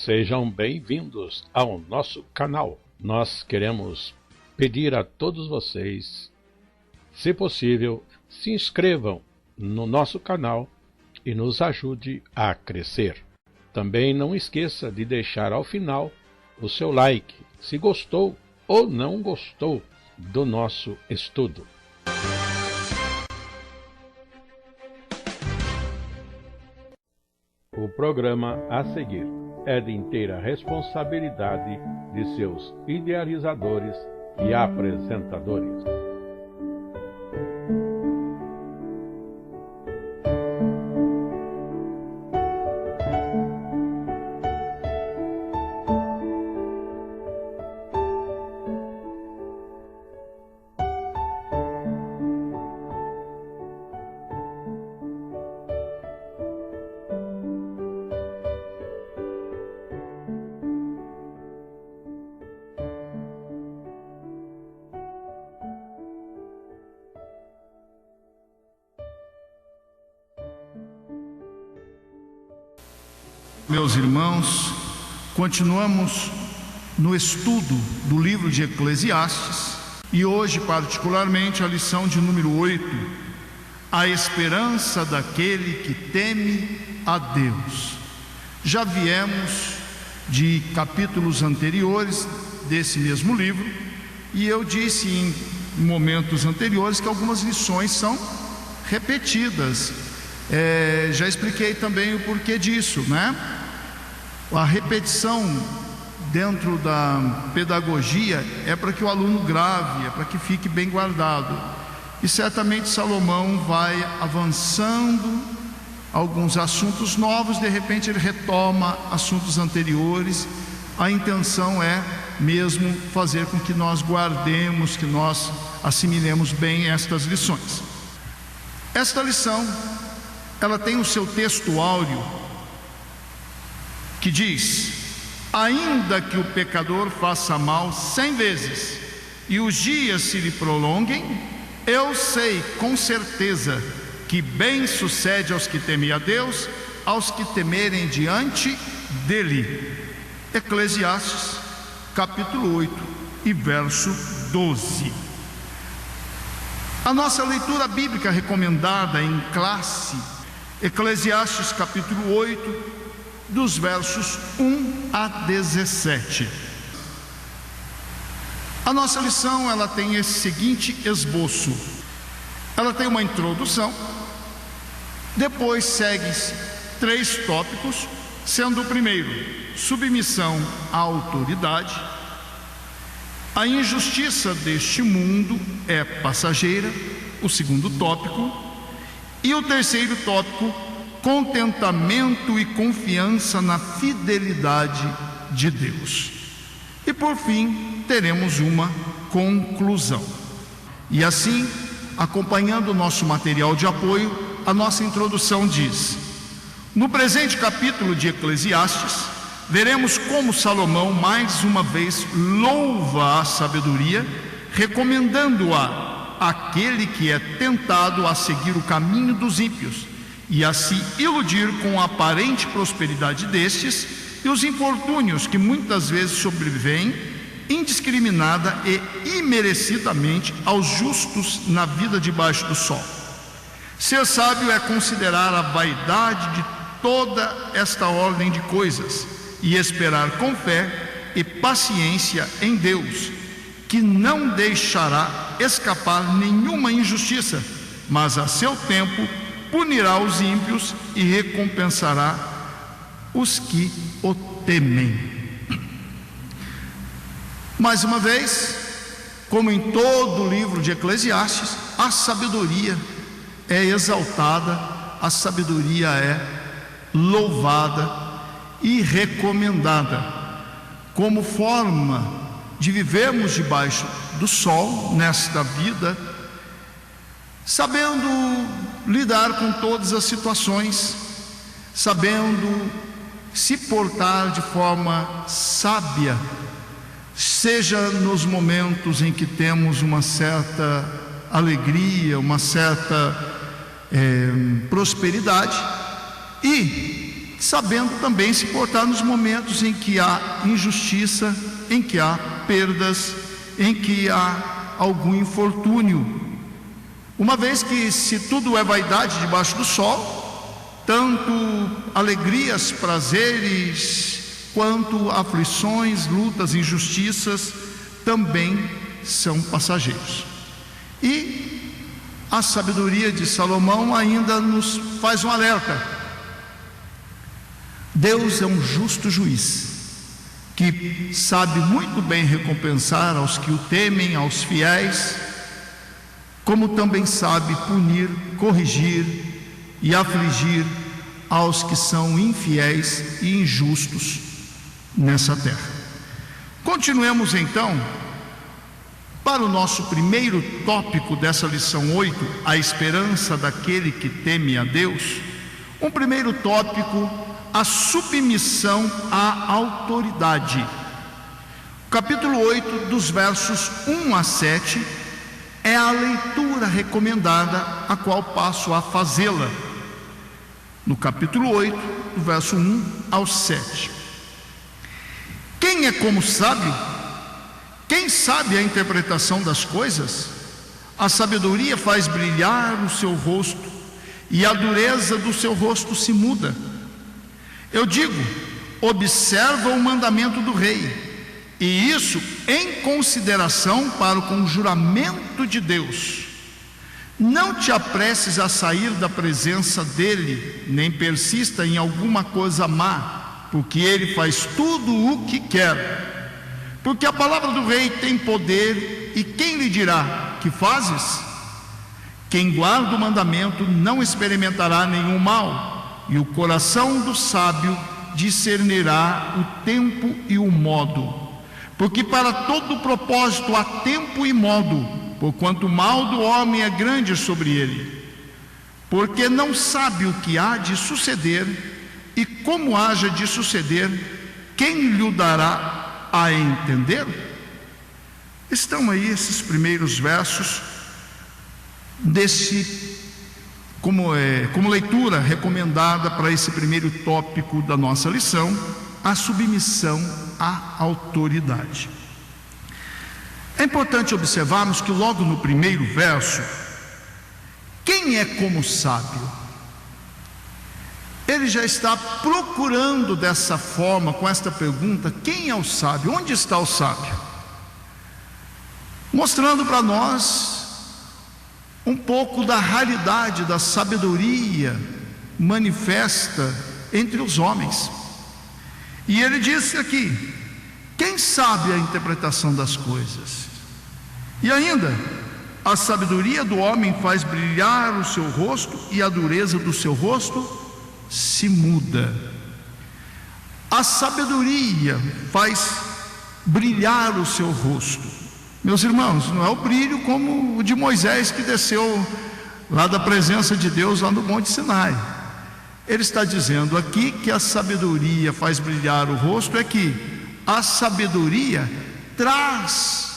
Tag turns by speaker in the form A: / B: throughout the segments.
A: Sejam bem-vindos ao nosso canal. Nós queremos pedir a todos vocês, se possível, se inscrevam no nosso canal e nos ajude a crescer. Também não esqueça de deixar ao final o seu like, se gostou ou não gostou do nosso estudo. O programa a seguir é de inteira responsabilidade de seus idealizadores e apresentadores.
B: Meus irmãos, continuamos no estudo do livro de Eclesiastes e hoje, particularmente, a lição de número 8, a esperança daquele que teme a Deus. Já viemos de capítulos anteriores desse mesmo livro e eu disse em momentos anteriores que algumas lições são repetidas. Já expliquei também o porquê disso, né? A repetição dentro da pedagogia é para que o aluno grave, é para que fique bem guardado. E certamente Salomão vai avançando alguns assuntos novos, de repente ele retoma assuntos anteriores. A intenção é mesmo fazer com que nós guardemos, que nós assimilemos bem estas lições. Esta lição, ela tem o seu texto áureo que diz: ainda que o pecador faça mal 100 vezes e os dias se lhe prolonguem, eu sei com certeza que bem sucede aos que temem a Deus, aos que temerem diante dele. Eclesiastes capítulo 8 e verso 12. A nossa leitura bíblica recomendada em classe, Eclesiastes capítulo 8, dos versos 1 a 17. A nossa lição, ela tem esse seguinte esboço. Ela tem uma introdução, depois segue-se 3 tópicos, sendo o primeiro, submissão à autoridade. A injustiça deste mundo é passageira, o segundo tópico. E o terceiro tópico, contentamento e confiança na fidelidade de Deus. E por fim, teremos uma conclusão. E assim, acompanhando o nosso material de apoio, a nossa introdução diz: no presente capítulo de Eclesiastes, veremos como Salomão mais uma vez louva a sabedoria, recomendando-a àquele que é tentado a seguir o caminho dos ímpios e a se iludir com a aparente prosperidade destes e os infortúnios que muitas vezes sobrevêm indiscriminada e imerecidamente aos justos na vida debaixo do sol. Ser sábio é considerar a vaidade de toda esta ordem de coisas e esperar com fé e paciência em Deus, que não deixará escapar nenhuma injustiça, mas a seu tempo punirá os ímpios e recompensará os que o temem. Mais uma vez, como em todo o livro de Eclesiastes, a sabedoria é exaltada, a sabedoria é louvada e recomendada como forma de vivermos debaixo do sol nesta vida, sabendo lidar com todas as situações, sabendo se portar de forma sábia, seja nos momentos em que temos uma certa alegria, uma certa prosperidade, e sabendo também se portar nos momentos em que há injustiça, em que há perdas, em que há algum infortúnio. Uma vez que, se tudo é vaidade debaixo do sol, tanto alegrias, prazeres, quanto aflições, lutas, injustiças, também são passageiros. E a sabedoria de Salomão ainda nos faz um alerta. Deus é um justo juiz, que sabe muito bem recompensar aos que o temem, aos fiéis, como também sabe punir, corrigir e afligir aos que são infiéis e injustos nessa terra. Continuemos então para o nosso primeiro tópico dessa lição 8, a esperança daquele que teme a Deus. Um primeiro tópico, a submissão à autoridade. Capítulo 8, dos versos 1 a 7, é a leitura recomendada, a qual passo a fazê-la. No capítulo 8, do verso 1 ao 7. Quem é como sábio? Quem sabe a interpretação das coisas? A sabedoria faz brilhar o seu rosto, e a dureza do seu rosto se muda. Eu digo, observa o mandamento do rei, e isso em consideração para o conjuramento de Deus. Não te apresses a sair da presença dele, nem persista em alguma coisa má, porque ele faz tudo o que quer. Porque a palavra do rei tem poder, e quem lhe dirá, que fazes? Quem guarda o mandamento não experimentará nenhum mal, e o coração do sábio discernirá o tempo e o modo. Porque para todo propósito há tempo e modo, porquanto o mal do homem é grande sobre ele. Porque não sabe o que há de suceder, e como haja de suceder, quem lhe dará a entender? Estão aí esses primeiros versos como leitura recomendada para esse primeiro tópico da nossa lição, a submissão à autoridade. É importante observarmos que logo no primeiro verso, quem é como sábio? Ele já está procurando dessa forma, com esta pergunta: quem é o sábio? Onde está o sábio? Mostrando para nós um pouco da raridade da sabedoria manifesta entre os homens. E ele disse aqui: quem sabe a interpretação das coisas? E ainda, a sabedoria do homem faz brilhar o seu rosto, e a dureza do seu rosto se muda. A sabedoria faz brilhar o seu rosto. Meus irmãos, não é o brilho como o de Moisés, que desceu lá da presença de Deus, lá no Monte Sinai. Ele está dizendo aqui que a sabedoria faz brilhar o rosto, é que a sabedoria traz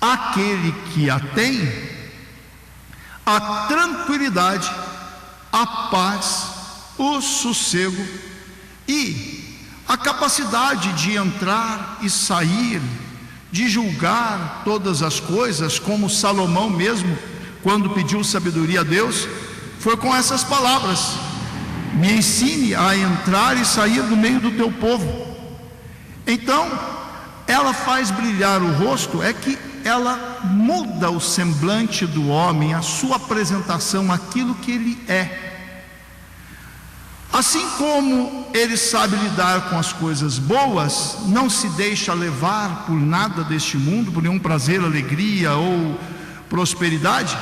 B: àquele que a tem a tranquilidade, a paz, o sossego e a capacidade de entrar e sair, de julgar todas as coisas, como Salomão mesmo, quando pediu sabedoria a Deus, foi com essas palavras: me ensine a entrar e sair do meio do teu povo. Então, ela faz brilhar o rosto, é que ela muda o semblante do homem, a sua apresentação, aquilo que ele é. Assim como ele sabe lidar com as coisas boas, não se deixa levar por nada deste mundo, por nenhum prazer, alegria ou prosperidade,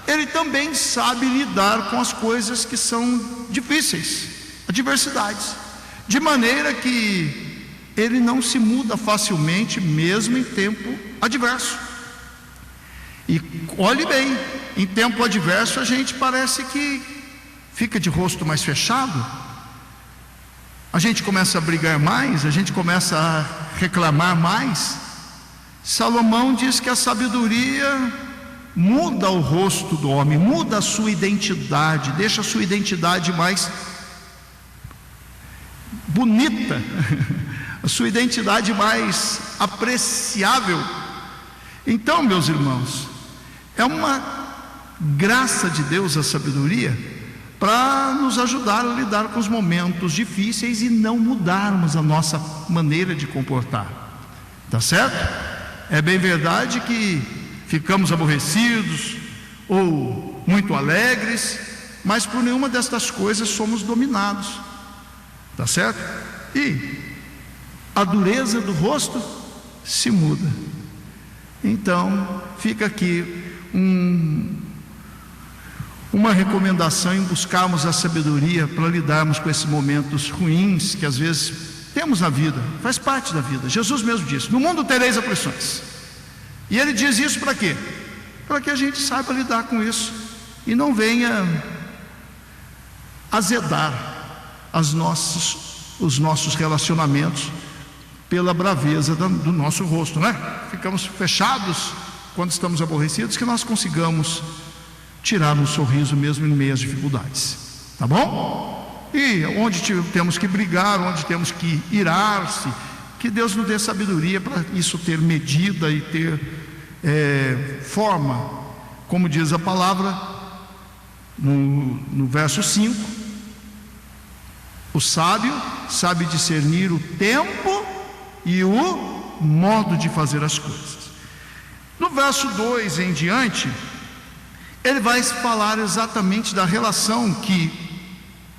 B: ele também sabe lidar com as coisas que são difíceis, adversidades, de maneira que ele não se muda facilmente, mesmo em tempo adverso. E olhe bem, em tempo adverso a gente parece que fica de rosto mais fechado, a gente começa a brigar mais, a gente começa a reclamar mais. Salomão diz que a sabedoria muda o rosto do homem, muda a sua identidade, deixa a sua identidade mais bonita, a sua identidade mais apreciável. Então, meus irmãos, é uma graça de Deus a sabedoria para nos ajudar a lidar com os momentos difíceis e não mudarmos a nossa maneira de comportar, tá certo? É bem verdade que ficamos aborrecidos ou muito alegres, mas por nenhuma destas coisas somos dominados, tá certo? E a dureza do rosto se muda. Então fica aqui uma recomendação em buscarmos a sabedoria para lidarmos com esses momentos ruins que às vezes temos na vida, faz parte da vida. Jesus mesmo disse: no mundo tereis aflições. E ele diz isso para quê? Para que a gente saiba lidar com isso e não venha azedar os nossos relacionamentos pela braveza do nosso rosto, né? Ficamos fechados quando estamos aborrecidos, que nós consigamos tirar um sorriso mesmo em meio às dificuldades, tá bom? E onde temos que brigar, onde temos que irar-se, que Deus nos dê sabedoria para isso ter medida e ter forma, como diz a palavra no verso 5: o sábio sabe discernir o tempo e o modo de fazer as coisas. No verso 2 em diante, ele vai falar exatamente da relação que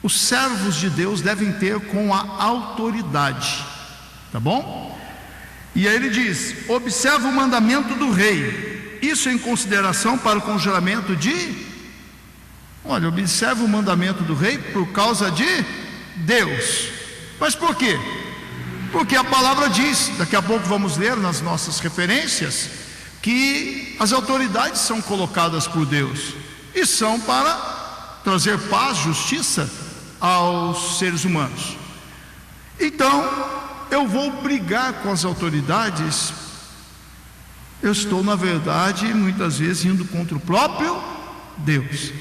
B: os servos de Deus devem ter com a autoridade, tá bom? E aí ele diz: observa o mandamento do rei, isso em consideração para o congelamento olha, observa o mandamento do rei por causa de Deus. Mas por quê? Porque a palavra diz, daqui a pouco vamos ler nas nossas referências, que as autoridades são colocadas por Deus e são para trazer paz, justiça aos seres humanos. Então, eu vou brigar com as autoridades, eu estou, na verdade, muitas vezes indo contra o próprio Deus.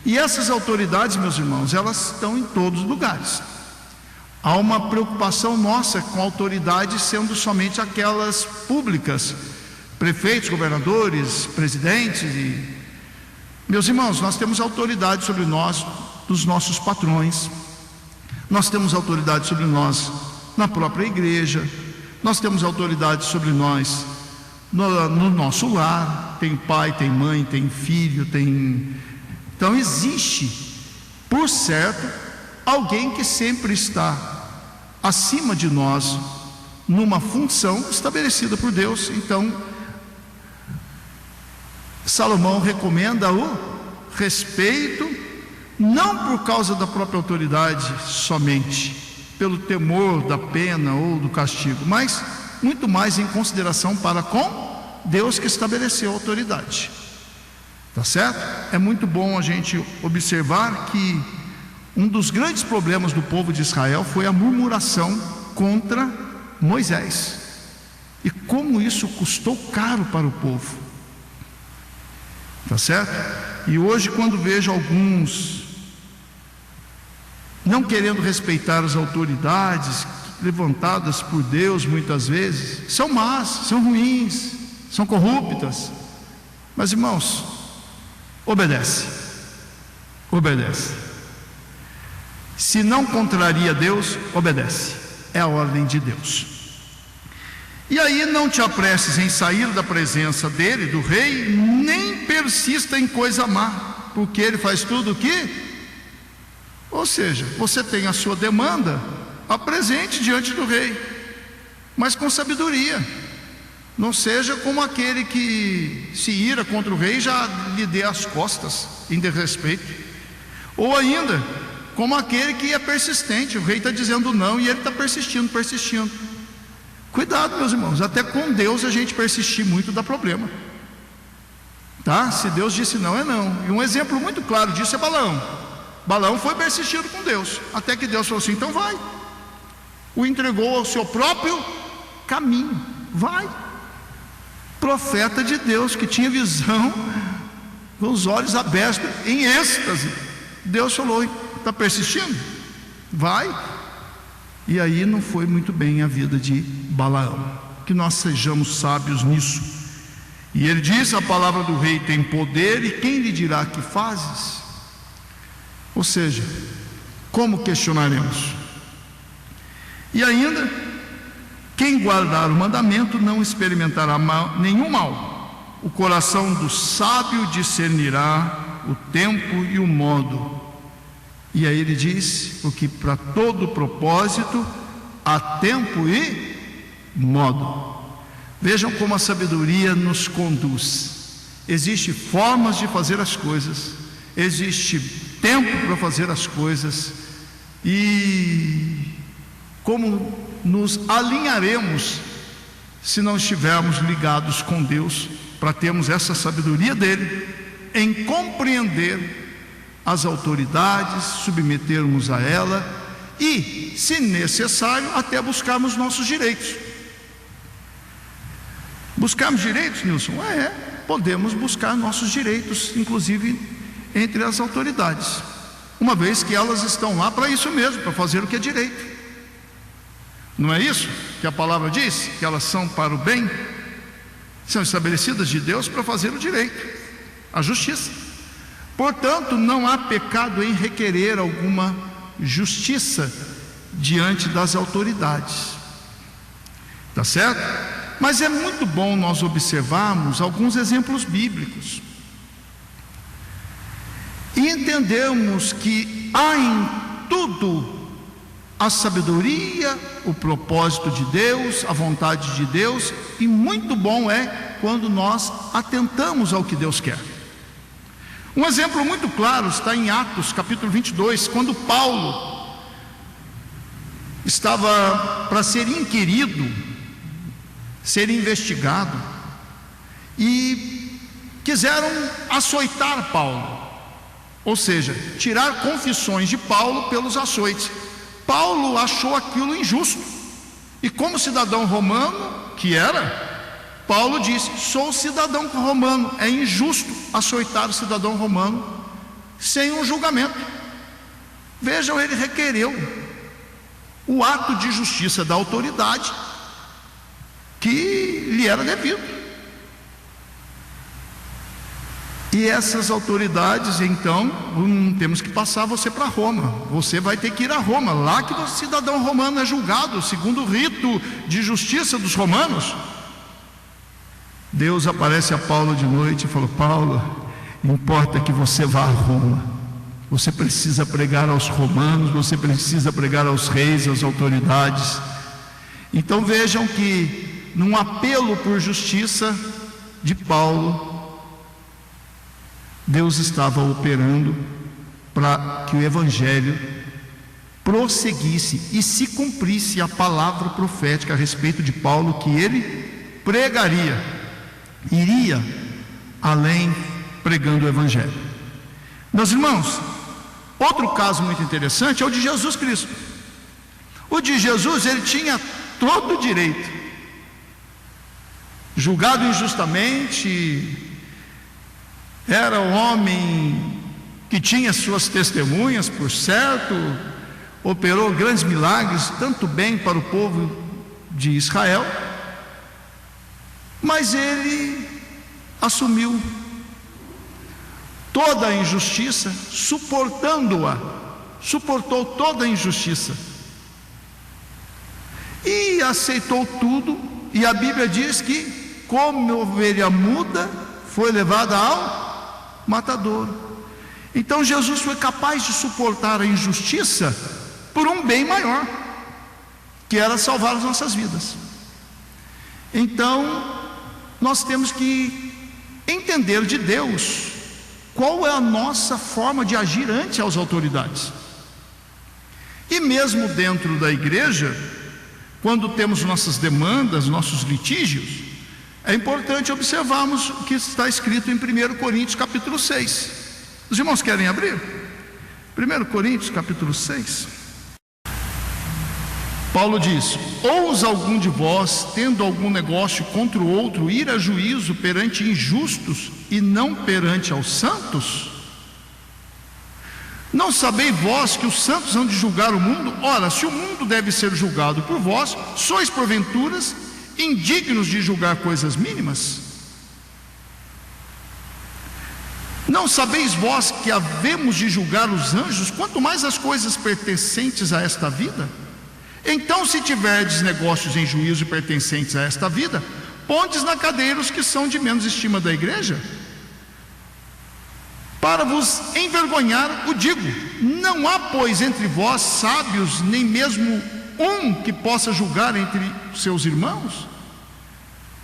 B: E essas autoridades, meus irmãos, elas estão em todos os lugares. Há uma preocupação nossa com autoridades sendo somente aquelas públicas, prefeitos, governadores, presidentes. Meus irmãos, nós temos autoridade sobre nós, dos nossos patrões, nós temos autoridade sobre nós na própria igreja, nós temos autoridade sobre nós no nosso lar, tem pai, tem mãe, tem filho, então existe, por certo, alguém que sempre está acima de nós, numa função estabelecida por Deus. Então Salomão recomenda o respeito, não por causa da própria autoridade somente, pelo temor da pena ou do castigo, mas muito mais em consideração para com Deus que estabeleceu a autoridade, tá certo? É muito bom a gente observar que um dos grandes problemas do povo de Israel foi a murmuração contra Moisés, e como isso custou caro para o povo, tá certo? E hoje, quando vejo alguns não querendo respeitar as autoridades levantadas por Deus, muitas vezes são más, são ruins, são corruptas, mas irmãos, obedece, se não contraria Deus, obedece, é a ordem de Deus. E aí, não te apresses em sair da presença dele, do rei, nem persista em coisa má, porque ele faz tudo o que, ou seja, você tem a sua demanda, apresente diante do rei, mas com sabedoria. Não seja como aquele que se ira contra o rei e já lhe dê as costas em desrespeito, ou ainda como aquele que é persistente, o rei está dizendo não e ele está persistindo. Cuidado, meus irmãos, até com Deus a gente persistir muito dá problema, tá? Se Deus disse não, é não. E um exemplo muito claro disso é Balaão foi persistido com Deus, até que Deus falou assim: então vai, o entregou ao seu próprio caminho, vai. Profeta de Deus que tinha visão, com os olhos abertos, em êxtase. Deus falou: está persistindo? Vai. E aí não foi muito bem a vida de Balaão. Que nós sejamos sábios nisso. E ele diz: a palavra do rei tem poder, e quem lhe dirá que fazes? Ou seja, como questionaremos? E ainda, quem guardar o mandamento não experimentará nenhum mal. O coração do sábio discernirá o tempo e o modo. E aí ele diz: porque para todo propósito há tempo e modo. Vejam como a sabedoria nos conduz. Existem formas de fazer as coisas, existe tempo para fazer as coisas, e como nos alinharemos se não estivermos ligados com Deus, para termos essa sabedoria dele em compreender as autoridades, submetermos a ela e, se necessário, até buscarmos nossos direitos. Buscarmos direitos, Nilson? Podemos buscar nossos direitos, inclusive entre as autoridades, uma vez que elas estão lá para isso mesmo, para fazer o que é direito. Não é isso que a palavra diz? Que elas são para o bem, são estabelecidas de Deus para fazer o direito, a justiça. Portanto, não há pecado em requerer alguma justiça diante das autoridades. Tá certo? Mas é muito bom nós observarmos alguns exemplos bíblicos e entendermos que há em tudo a sabedoria, o propósito de Deus, a vontade de Deus, e muito bom é quando nós atentamos ao que Deus quer. Um exemplo muito claro está em Atos capítulo 22, quando Paulo estava para ser inquirido, ser investigado, e quiseram açoitar Paulo, ou seja, tirar confissões de Paulo pelos açoites. Paulo achou aquilo injusto, e como cidadão romano que era, Paulo disse: sou cidadão romano, é injusto açoitar o cidadão romano sem um julgamento. Vejam, ele requereu o ato de justiça da autoridade que lhe era devido. E essas autoridades, então, temos que passar você para Roma. Você vai ter que ir a Roma, lá que o cidadão romano é julgado segundo o rito de justiça dos romanos. Deus aparece a Paulo de noite e falou: Paulo, importa que você vá a Roma. Você precisa pregar aos romanos, você precisa pregar aos reis, às autoridades. Então vejam que num apelo por justiça de Paulo, Deus estava operando para que o evangelho prosseguisse e se cumprisse a palavra profética a respeito de Paulo, que ele pregaria, iria além pregando o evangelho. Meus irmãos, outro caso muito interessante é o de Jesus Cristo. O de Jesus, ele tinha todo o direito, julgado injustamente, era um homem que tinha suas testemunhas, por certo, operou grandes milagres, tanto bem para o povo de Israel, mas ele assumiu toda a injustiça, suportando-a, suportou toda a injustiça e aceitou tudo. E a Bíblia diz que, como ovelha muda, foi levada ao matadouro. Então Jesus foi capaz de suportar a injustiça por um bem maior, que era salvar as nossas vidas. Então nós temos que entender de Deus qual é a nossa forma de agir ante as autoridades. E mesmo dentro da igreja, quando temos nossas demandas, nossos litígios, é importante observarmos o que está escrito em 1 Coríntios capítulo 6. Os irmãos querem abrir? 1 Coríntios capítulo 6. Paulo diz: ousa algum de vós, tendo algum negócio contra o outro, ir a juízo perante injustos e não perante aos santos? Não sabeis vós que os santos hão de julgar o mundo? Ora, se o mundo deve ser julgado por vós, sois porventuras indignos de julgar coisas mínimas? Não sabeis vós que havemos de julgar os anjos, quanto mais as coisas pertencentes a esta vida? Então, se tiverdes negócios em juízo pertencentes a esta vida, pondes na cadeira os que são de menos estima da igreja. Para vos envergonhar, o digo: não há, pois, entre vós sábios, nem mesmo um que possa julgar entre seus irmãos?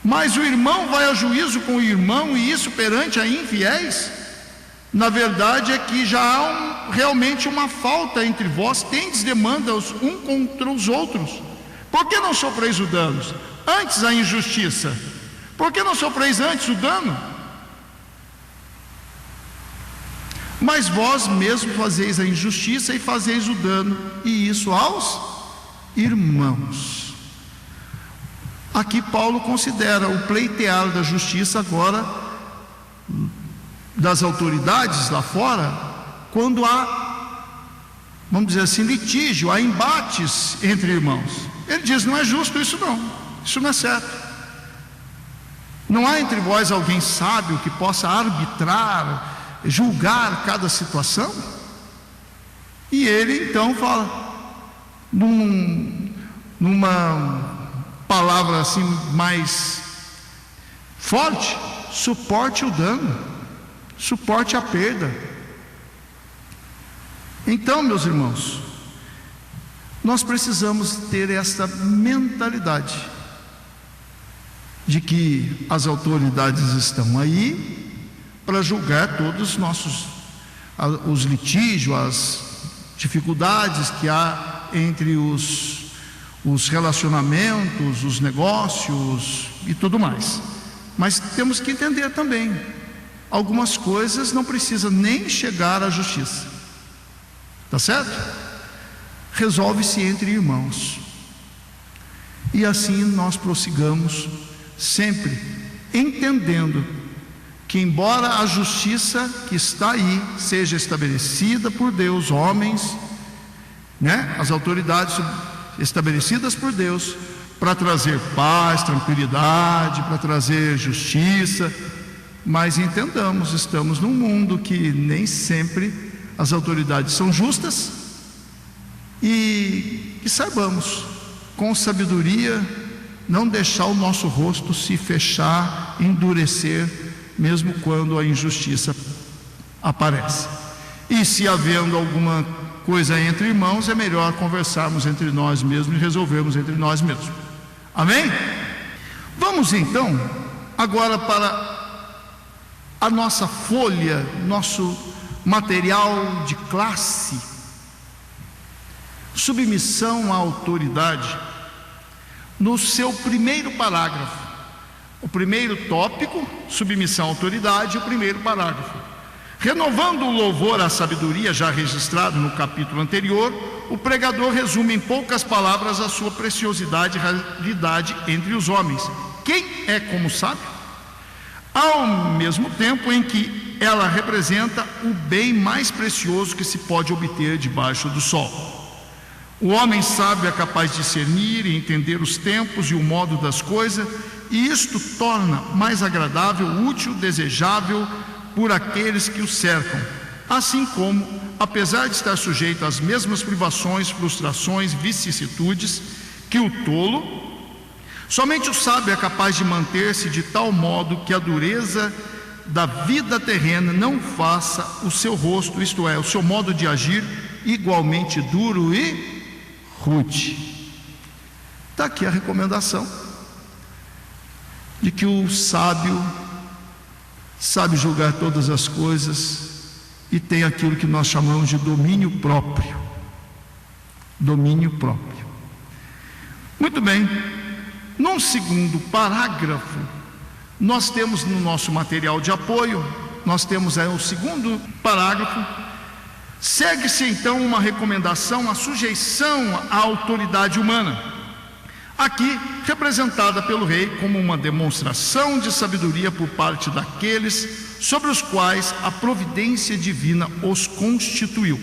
B: Mas o irmão vai a juízo com o irmão, e isso perante a infiéis? Na verdade é que já há realmente uma falta entre vós, tendes demandas um contra os outros. Por que não sofreis o dano? Antes a injustiça. Por que não sofreis antes o dano? Mas vós mesmo fazeis a injustiça e fazeis o dano, e isso aos irmãos. Aqui Paulo considera o pleitear da justiça agora das autoridades lá fora, quando há, vamos dizer assim, litígio, há embates entre irmãos. Ele diz: não é justo isso não, isso não é certo. Não há entre vós alguém sábio que possa arbitrar, julgar cada situação? E ele então fala, numa palavra assim mais forte: suporte o dano, suporte a perda. Então, meus irmãos, nós precisamos ter essa mentalidade de que as autoridades estão aí para julgar todos os litígios, as dificuldades que há entre os relacionamentos, os negócios e tudo mais. Mas temos que entender também, algumas coisas não precisa nem chegar à justiça, tá certo? Resolve-se entre irmãos, e assim nós prossigamos, sempre entendendo que, embora a justiça que está aí seja estabelecida por Deus, homens, as autoridades estabelecidas por Deus para trazer paz, tranquilidade, para trazer justiça, mas entendamos, estamos num mundo que nem sempre as autoridades são justas, e que saibamos, com sabedoria, não deixar o nosso rosto se fechar, endurecer, mesmo quando a injustiça aparece. E se havendo alguma coisa entre irmãos, é melhor conversarmos entre nós mesmos e resolvermos entre nós mesmos. Amém? Vamos então agora para a nossa folha, nosso material de classe: submissão à autoridade. No seu primeiro parágrafo, o primeiro tópico, submissão à autoridade, o primeiro parágrafo: renovando o louvor à sabedoria já registrado no capítulo anterior, o pregador resume em poucas palavras a sua preciosidade e raridade entre os homens. Quem é como sábio? Ao mesmo tempo em que ela representa o bem mais precioso que se pode obter debaixo do sol. O homem sábio é capaz de discernir e entender os tempos e o modo das coisas, e isto torna mais agradável, útil, desejável por aqueles que o cercam, assim como, apesar de estar sujeito às mesmas privações, frustrações, vicissitudes que o tolo, somente o sábio é capaz de manter-se de tal modo que a dureza da vida terrena não faça o seu rosto, isto é, o seu modo de agir, igualmente duro e rude. Está aqui a recomendação de que o sábio sabe julgar todas as coisas e tem aquilo que nós chamamos de domínio próprio. Domínio próprio. Muito bem. Num segundo parágrafo, nós temos no nosso material de apoio, nós temos aí o segundo parágrafo. Segue-se então uma recomendação à sujeição à autoridade humana, aqui representada pelo rei como uma demonstração de sabedoria por parte daqueles sobre os quais a providência divina os constituiu.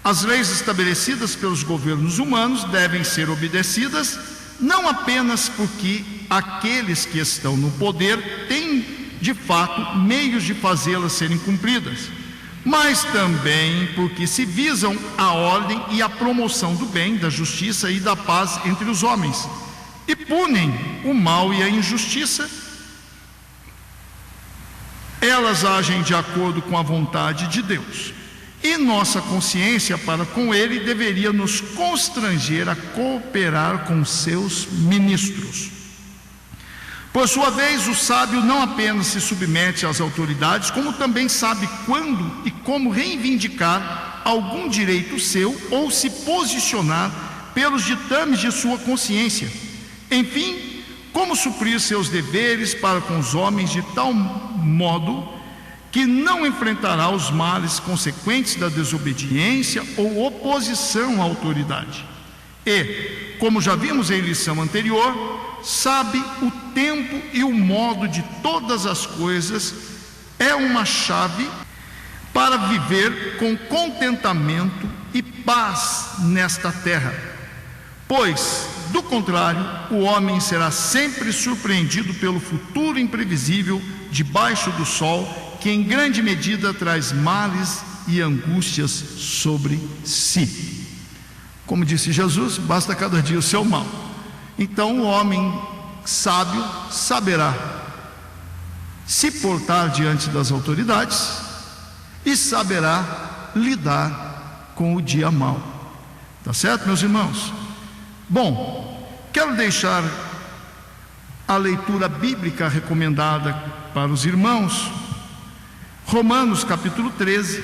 B: As leis estabelecidas pelos governos humanos devem ser obedecidas, não apenas porque aqueles que estão no poder têm, de fato, meios de fazê-las serem cumpridas, mas também porque se visam a ordem e a promoção do bem, da justiça e da paz entre os homens, e punem o mal e a injustiça. Elas agem de acordo com a vontade de Deus, e nossa consciência para com Ele deveria nos constranger a cooperar com seus ministros. Por sua vez, o sábio não apenas se submete às autoridades, como também sabe quando e como reivindicar algum direito seu ou se posicionar pelos ditames de sua consciência. Enfim, como suprir seus deveres para com os homens de tal modo que não enfrentará os males consequentes da desobediência ou oposição à autoridade. E, como já vimos em lição anterior, sabe o tempo e o modo de todas as coisas, é uma chave para viver com contentamento e paz nesta terra. Pois, do contrário, o homem será sempre surpreendido pelo futuro imprevisível debaixo do sol, que em grande medida traz males e angústias sobre si. Como disse Jesus, basta cada dia o seu mal. Então o homem sábio saberá se portar diante das autoridades e saberá lidar com o dia mau. Tá certo, meus irmãos? Bom, quero deixar a leitura bíblica recomendada para os irmãos. Romanos capítulo 13,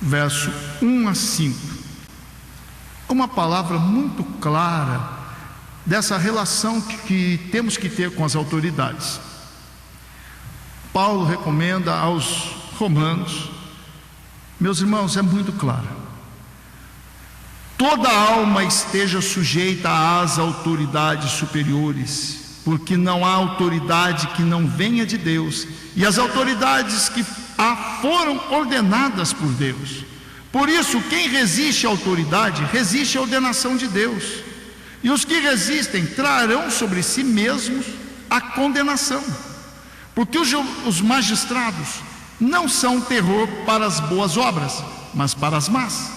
B: verso 1 a 5. Uma palavra muito clara dessa relação que temos que ter com as autoridades. Paulo recomenda aos romanos, meus irmãos, é muito claro: toda alma esteja sujeita às autoridades superiores, porque não há autoridade que não venha de Deus, e as autoridades que foram ordenadas por Deus. Por isso, quem resiste à autoridade, resiste à ordenação de Deus. E os que resistem trarão sobre si mesmos a condenação. Porque os magistrados não são terror para as boas obras, mas para as más.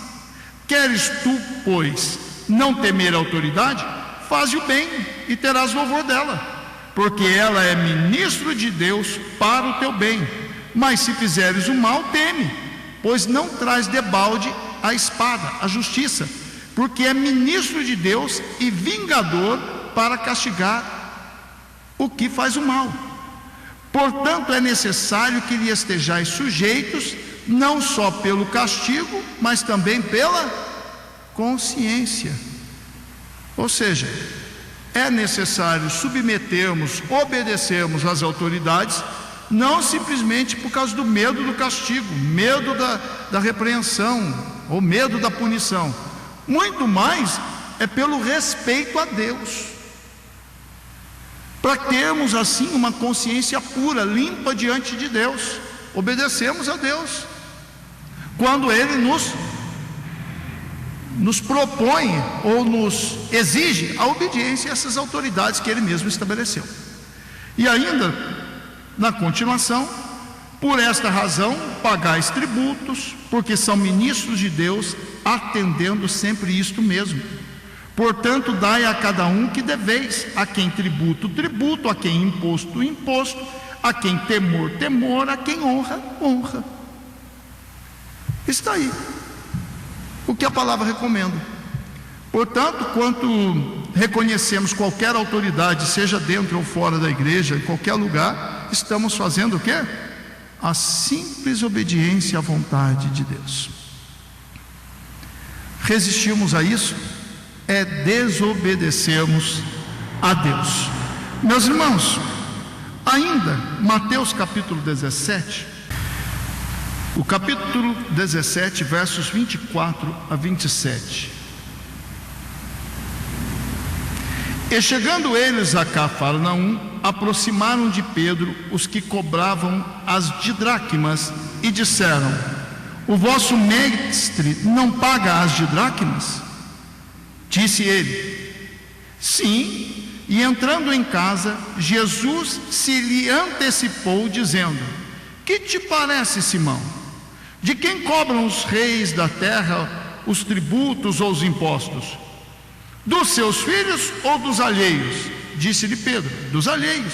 B: Queres tu, pois, não temer a autoridade? Faze o bem e terás louvor dela, porque ela é ministro de Deus para o teu bem. Mas se fizeres o mal, teme, pois não traz debalde a espada, a justiça, porque é ministro de Deus e vingador para castigar o que faz o mal. Portanto, é necessário que lhe estejais sujeitos, não só pelo castigo, mas também pela consciência. Ou seja, é necessário submetermos, obedecermos às autoridades, não simplesmente por causa do medo do castigo, medo da repreensão, ou medo da punição. Muito mais é pelo respeito a Deus, para termos assim uma consciência pura, limpa diante de Deus. Obedecemos a Deus quando Ele nos propõe ou nos exige a obediência a essas autoridades que Ele mesmo estabeleceu. E ainda, na continuação, por esta razão pagais tributos, porque são ministros de Deus, atendendo sempre isto mesmo. Portanto, dai a cada um que deveis: a quem tributo, tributo; a quem imposto, imposto; a quem temor, temor; a quem honra, honra. Está aí o que a palavra recomenda. Portanto, quando reconhecemos qualquer autoridade, seja dentro ou fora da igreja, em qualquer lugar, estamos fazendo o quê? A simples obediência à vontade de Deus. Resistirmos a isso é desobedecermos a Deus. Meus irmãos, ainda Mateus capítulo 17, o capítulo 17, versos 24 a 27. E chegando eles a Cafarnaum, aproximaram de Pedro os que cobravam as didracmas e disseram: o vosso mestre não paga as de dracmas? Disse ele: sim. E entrando em casa, Jesus se lhe antecipou, dizendo: que te parece, Simão? De quem cobram os reis da terra os tributos ou os impostos? Dos seus filhos ou dos alheios? Disse-lhe Pedro: dos alheios.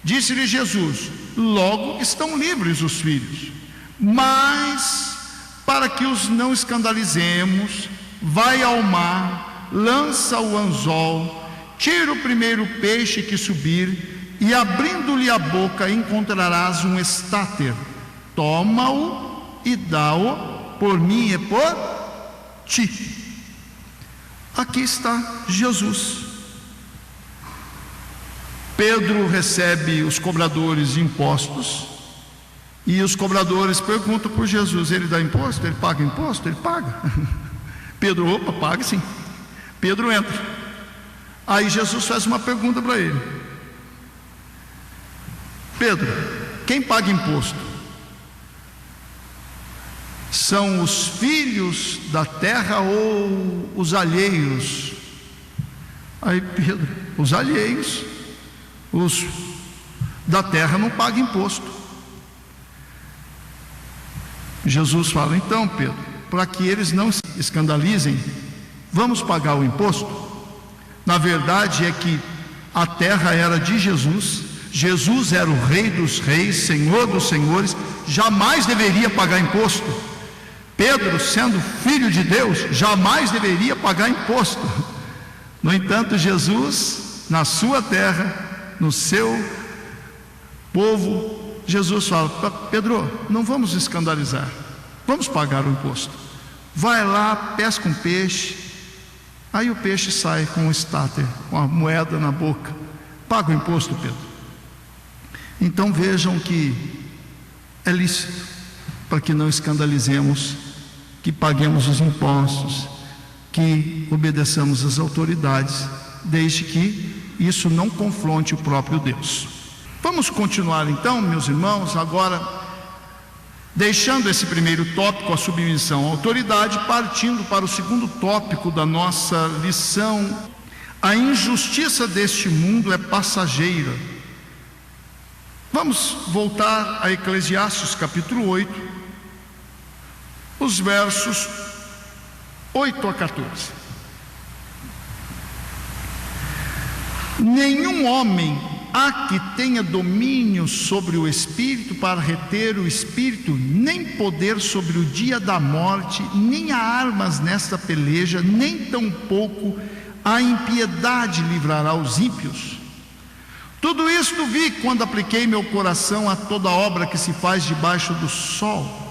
B: Disse-lhe Jesus: logo estão livres os filhos. Mas, para que os não escandalizemos, vai ao mar, lança o anzol, tira o primeiro peixe que subir, e abrindo-lhe a boca encontrarás um estáter. Toma-o e dá-o por mim e por ti. Aqui está Jesus. Pedro recebe os cobradores de impostos, e os cobradores perguntam por Jesus: ele dá imposto? Ele paga imposto? Ele paga. Pedro: opa, paga sim. Pedro entra. Aí Jesus faz uma pergunta para ele: Pedro, quem paga imposto? São os filhos da terra ou os alheios? Aí Pedro: os alheios. Os da terra não pagam imposto. Jesus fala: então, Pedro, para que eles não se escandalizem, vamos pagar o imposto? Na verdade é que a terra era de Jesus, Jesus era o Rei dos reis, Senhor dos senhores, jamais deveria pagar imposto. Pedro, sendo filho de Deus, jamais deveria pagar imposto. No entanto, Jesus, na sua terra, no seu povo, Jesus fala: Pedro, não vamos escandalizar, vamos pagar o imposto. Vai lá, pesca um peixe. Aí o peixe sai com um estáter, com a moeda na boca. Paga o imposto, Pedro. Então vejam que é lícito, para que não escandalizemos, que paguemos os impostos, que obedeçamos às autoridades, desde que isso não confronte o próprio Deus. Vamos continuar então, meus irmãos, agora deixando esse primeiro tópico, a submissão à autoridade, partindo para o segundo tópico da nossa lição: a injustiça deste mundo é passageira. Vamos voltar a Eclesiastes capítulo 8, os versos 8 a 14. Nenhum homem há que tenha domínio sobre o espírito para reter o espírito, nem poder sobre o dia da morte, nem há armas nesta peleja, nem tampouco a impiedade livrará os ímpios. Tudo isto vi quando apliquei meu coração a toda obra que se faz debaixo do sol.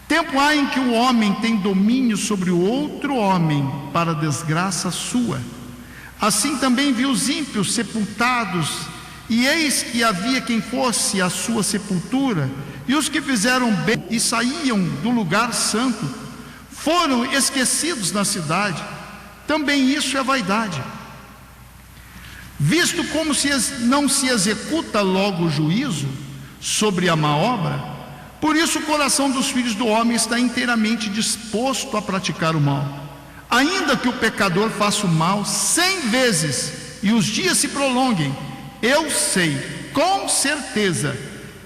B: Tempo há em que o homem tem domínio sobre o outro homem, para desgraça sua. Assim também vi os ímpios sepultados, e eis que havia quem fosse a sua sepultura, e os que fizeram bem e saíam do lugar santo foram esquecidos na cidade. Também isso é vaidade. Visto como não se executa logo o juízo sobre a má obra, por isso o coração dos filhos do homem está inteiramente disposto a praticar o mal. Ainda que o pecador faça o mal 100 vezes e os dias se prolonguem, eu sei com certeza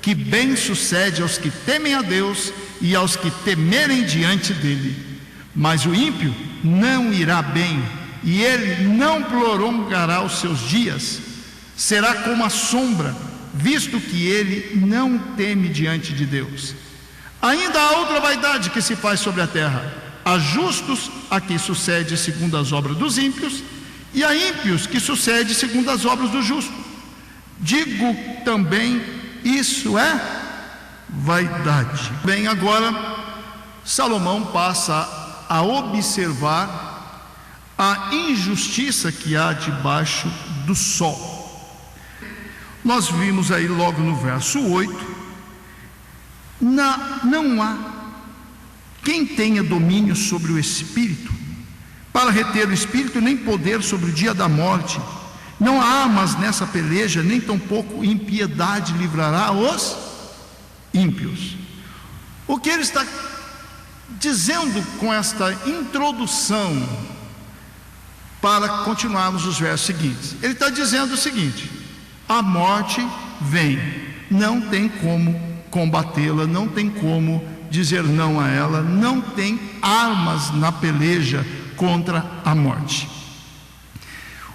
B: que bem sucede aos que temem a Deus e aos que temerem diante dele. Mas o ímpio não irá bem, e ele não prolongará os seus dias. Será como a sombra, visto que ele não teme diante de Deus. Ainda há outra vaidade que se faz sobre a terra: há justos a que sucede segundo as obras dos ímpios, e há ímpios que sucede segundo as obras do justo. Digo também, isso é vaidade. Bem, agora Salomão passa a observar a injustiça que há debaixo do sol. Nós vimos aí logo no verso 8, não há quem tenha domínio sobre o espírito, para reter o espírito, nem poder sobre o dia da morte. Não há armas nessa peleja, nem tampouco impiedade livrará os ímpios. O que ele está dizendo com esta introdução, para continuarmos os versos seguintes, ele está dizendo o seguinte: a morte vem, não tem como combatê-la, não tem como dizer não a ela, não tem armas na peleja contra a morte.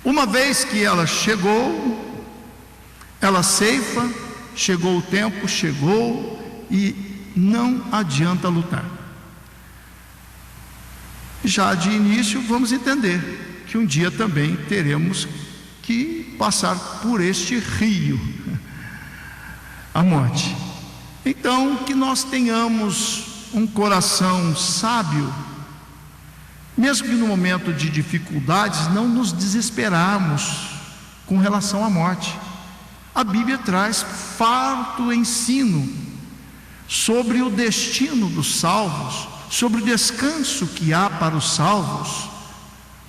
B: Uma vez que ela chegou, ela ceifa, chegou o tempo, chegou, e não adianta lutar. Já de início vamos entender que um dia também teremos que passar por este rio, a morte. Então, que nós tenhamos um coração sábio, mesmo que no momento de dificuldades não nos desesperarmos com relação à morte. A Bíblia traz farto ensino sobre o destino dos salvos, sobre o descanso que há para os salvos,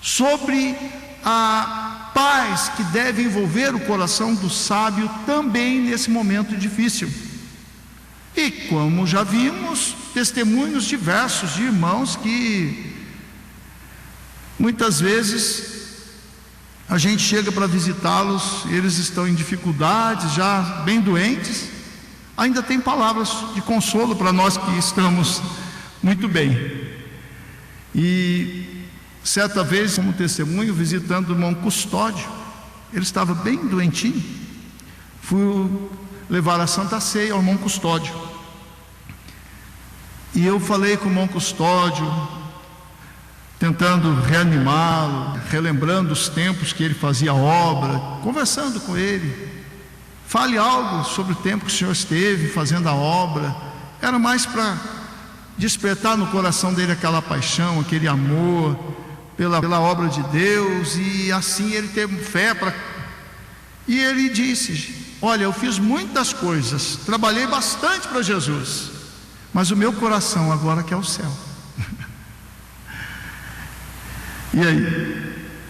B: sobre a paz que deve envolver o coração do sábio também nesse momento difícil. E como já vimos, testemunhos diversos de irmãos que muitas vezes a gente chega para visitá-los, eles estão em dificuldades, já bem doentes, ainda tem palavras de consolo para nós que estamos muito bem. E certa vez, como testemunho, visitando o irmão Custódio, ele estava bem doentinho, fui levar a Santa Ceia ao irmão Custódio, e eu falei com o irmão Custódio, tentando reanimá-lo, relembrando os tempos que ele fazia a obra, conversando com ele. Fale algo sobre o tempo que o senhor esteve fazendo a obra. Era mais para despertar no coração dele aquela paixão, aquele amor pela obra de Deus, e assim ele teve fé para. E ele disse: olha, eu fiz muitas coisas, trabalhei bastante para Jesus, mas o meu coração agora quer o céu. E aí,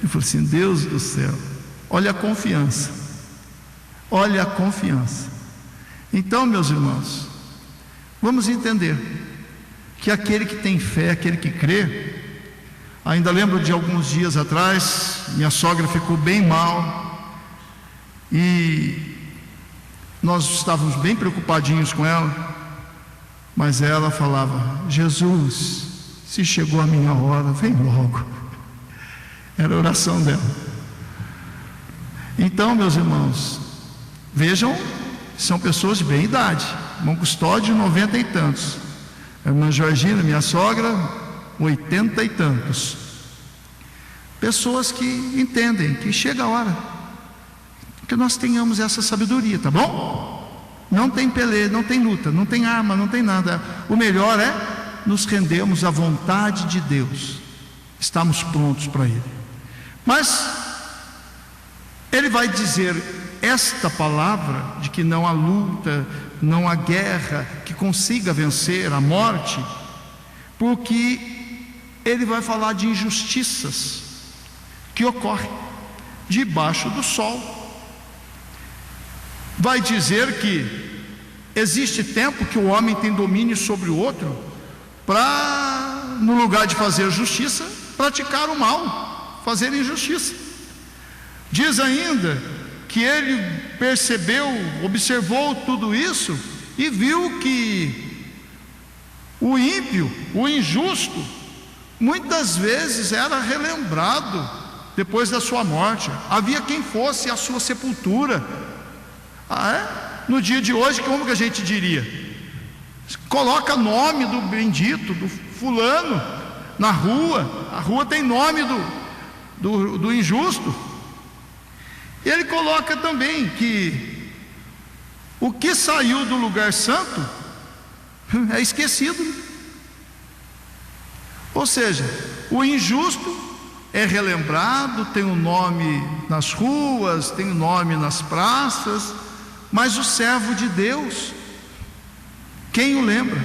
B: eu falei assim: Deus do céu, olha a confiança, olha a confiança. Então, meus irmãos, vamos entender que aquele que tem fé, aquele que crê. Ainda lembro de alguns dias atrás, minha sogra ficou bem mal, e nós estávamos bem preocupadinhos com ela, mas ela falava: Jesus, se chegou a minha hora, vem logo. Era a oração dela. Então, meus irmãos, vejam, são pessoas de bem idade. Irmão Custódio, 90 e tantos. A irmã Georgina, minha sogra, 80 e tantos. Pessoas que entendem que chega a hora, que nós tenhamos essa sabedoria, tá bom? Não tem peleia, não tem luta, não tem arma, não tem nada. O melhor é nos rendermos à vontade de Deus, estamos prontos para Ele. Mas Ele vai dizer esta palavra de que não há luta, não há guerra que consiga vencer a morte, porque Ele vai falar de injustiças que ocorrem debaixo do sol. Vai dizer que existe tempo que o homem tem domínio sobre o outro, para, no lugar de fazer justiça, praticar o mal, fazer injustiça. Diz ainda que ele percebeu, observou tudo isso e viu que o ímpio, o injusto, muitas vezes era relembrado depois da sua morte. Havia quem fosse a sua sepultura. No dia de hoje, como que a gente diria? Coloca nome do bendito, do fulano na rua. A rua tem nome do injusto. E ele coloca também que o que saiu do lugar santo é esquecido. Ou seja, o injusto é relembrado, tem um nome nas ruas, tem um nome nas praças, mas o servo de Deus, quem o lembra?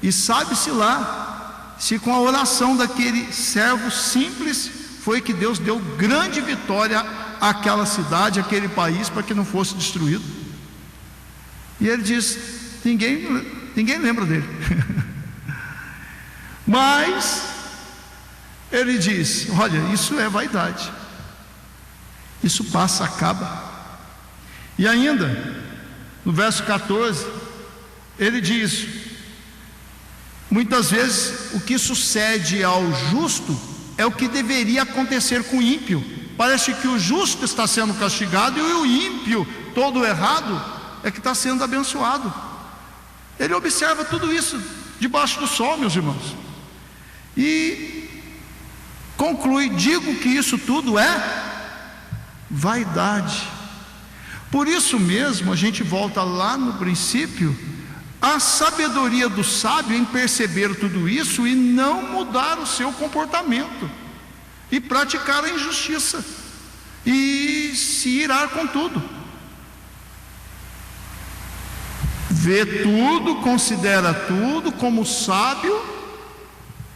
B: E sabe-se lá se com a oração daquele servo simples foi que Deus deu grande vitória àquela cidade, àquele país, para que não fosse destruído. E ele diz: ninguém lembra dele. Mas ele diz: olha, isso é vaidade, isso passa, acaba. E ainda no verso 14 ele diz: muitas vezes o que sucede ao justo é o que deveria acontecer com o ímpio. Parece que o justo está sendo castigado e o ímpio, todo errado, é que está sendo abençoado. Ele observa tudo isso debaixo do sol, meus irmãos, e conclui: digo que isso tudo é vaidade. Por isso mesmo, a gente volta lá no princípio, a sabedoria do sábio em perceber tudo isso e não mudar o seu comportamento, e praticar a injustiça, e se irar com tudo. Vê tudo, considera tudo como sábio,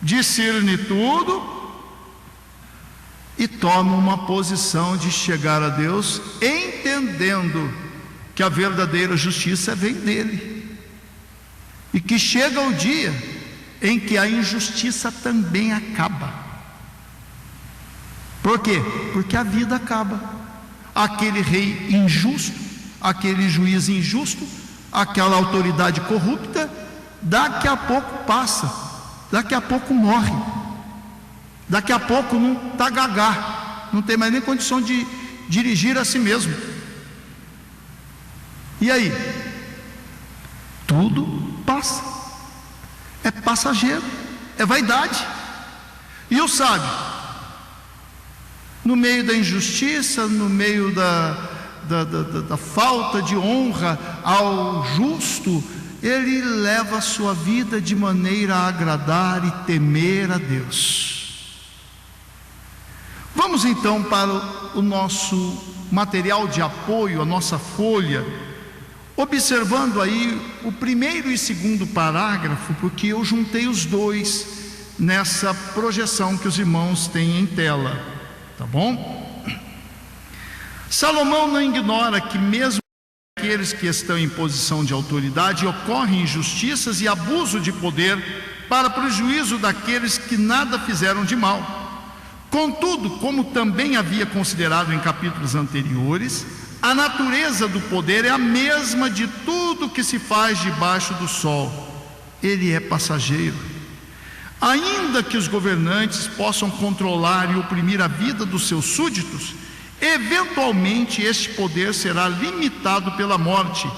B: discerne tudo, e toma uma posição de chegar a Deus, entendendo que a verdadeira justiça vem dele, e que chega o dia em que a injustiça também acaba. Por quê? Porque a vida acaba. Aquele rei injusto, aquele juiz injusto, aquela autoridade corrupta, daqui a pouco passa, daqui a pouco morre, daqui a pouco não está gagá, não tem mais nem condição de dirigir a si mesmo. E aí? Tudo passa, é passageiro, é vaidade. E o sábio, no meio da injustiça, no meio da falta de honra ao justo, ele leva a sua vida de maneira a agradar e temer a Deus. Vamos então para o nosso material de apoio, a nossa folha, observando aí o primeiro e segundo parágrafo, porque eu juntei os dois nessa projeção que os irmãos têm em tela, tá bom? Salomão não ignora que mesmo aqueles que estão em posição de autoridade ocorrem injustiças e abuso de poder para prejuízo daqueles que nada fizeram de mal. Contudo, como também havia considerado em capítulos anteriores, a natureza do poder é a mesma de tudo que se faz debaixo do sol. Ele é passageiro. Ainda que os governantes possam controlar e oprimir a vida dos seus súditos, eventualmente este poder será limitado pela morte,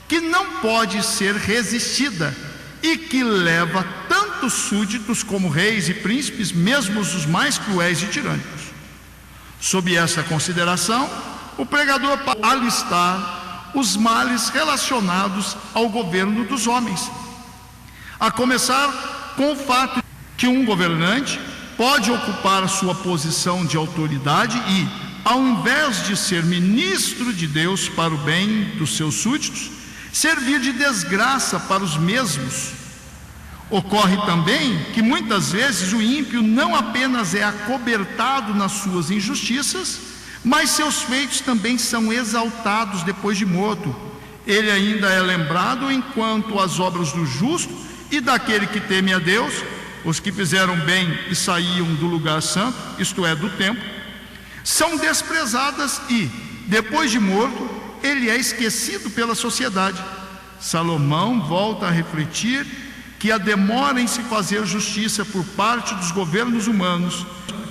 B: que não pode ser resistida e que leva tanto súditos como reis e príncipes, mesmo os mais cruéis e tirânicos. Sob essa consideração, o pregador pode alistar os males relacionados ao governo dos homens, a começar com o fato que um governante pode ocupar a sua posição de autoridade e, ao invés de ser ministro de Deus para o bem dos seus súditos, servir de desgraça para os mesmos. Ocorre também que muitas vezes o ímpio não apenas é acobertado nas suas injustiças, mas seus feitos também são exaltados depois de morto. Ele ainda é lembrado enquanto as obras do justo e daquele que teme a Deus, os que fizeram bem e saíam do lugar santo, isto é, do templo, são desprezadas e, depois de morto, ele é esquecido pela sociedade. Salomão volta a refletir que a demora em se fazer justiça por parte dos governos humanos,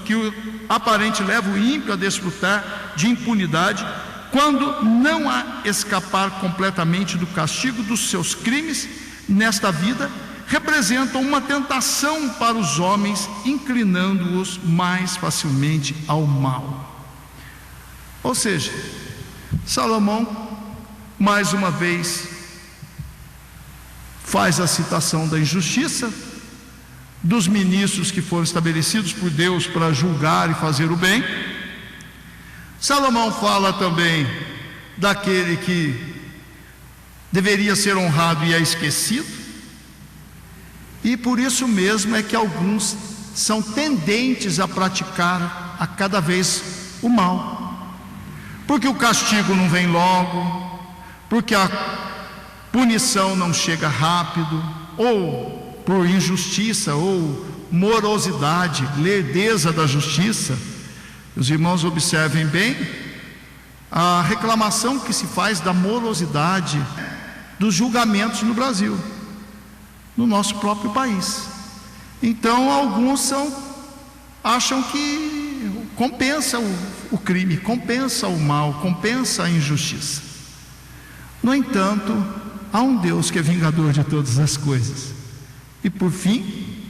B: que o aparente leva o ímpio a desfrutar de impunidade, quando não há escapar completamente do castigo dos seus crimes nesta vida, representam uma tentação para os homens, inclinando-os mais facilmente ao mal. Ou seja, Salomão, mais uma vez, faz a citação da injustiça, dos ministros que foram estabelecidos por Deus para julgar e fazer o bem. Salomão fala também daquele que deveria ser honrado e é esquecido, e por isso mesmo é que alguns são tendentes a praticar a cada vez o mal, porque o castigo não vem logo, porque a punição não chega rápido, ou por injustiça ou morosidade, lerdeza da justiça. Os irmãos observem bem a reclamação que se faz da morosidade dos julgamentos no Brasil, no nosso próprio país. Então alguns acham que compensa o crime, compensa o mal, compensa a injustiça. No entanto, há um Deus que é vingador de todas as coisas, e por fim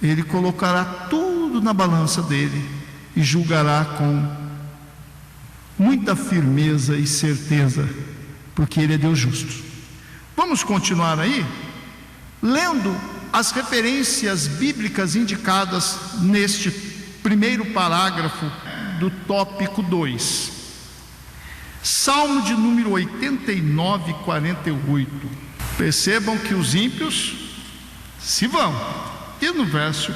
B: Ele colocará tudo na balança dele e julgará com muita firmeza e certeza, porque Ele é Deus justo. Vamos continuar aí, lendo as referências bíblicas indicadas neste primeiro parágrafo do tópico 2. Salmo de número 89, 48. Percebam que os ímpios se vão. E no verso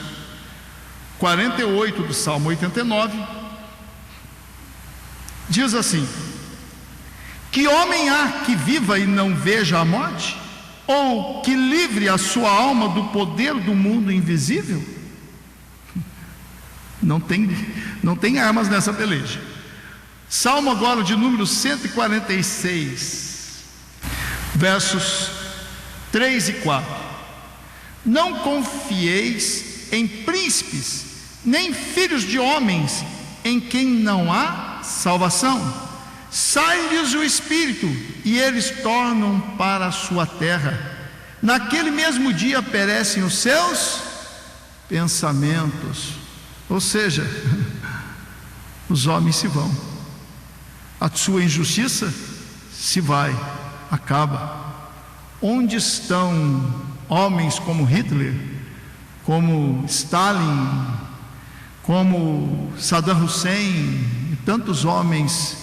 B: 48 do Salmo 89, diz assim: que homem há que viva e não veja a morte? Ou que livre a sua alma do poder do mundo invisível? Não tem armas nessa peleja. Salmo agora de número 146, versos 3 e 4. Não confieis em príncipes, nem filhos de homens, em quem não há salvação. Sai-lhes o espírito, e eles tornam para a sua terra. Naquele mesmo dia perecem os seus pensamentos. Ou seja, os homens se vão, a sua injustiça se vai, acaba. Onde estão homens como Hitler, como Stalin, como Saddam Hussein e tantos homens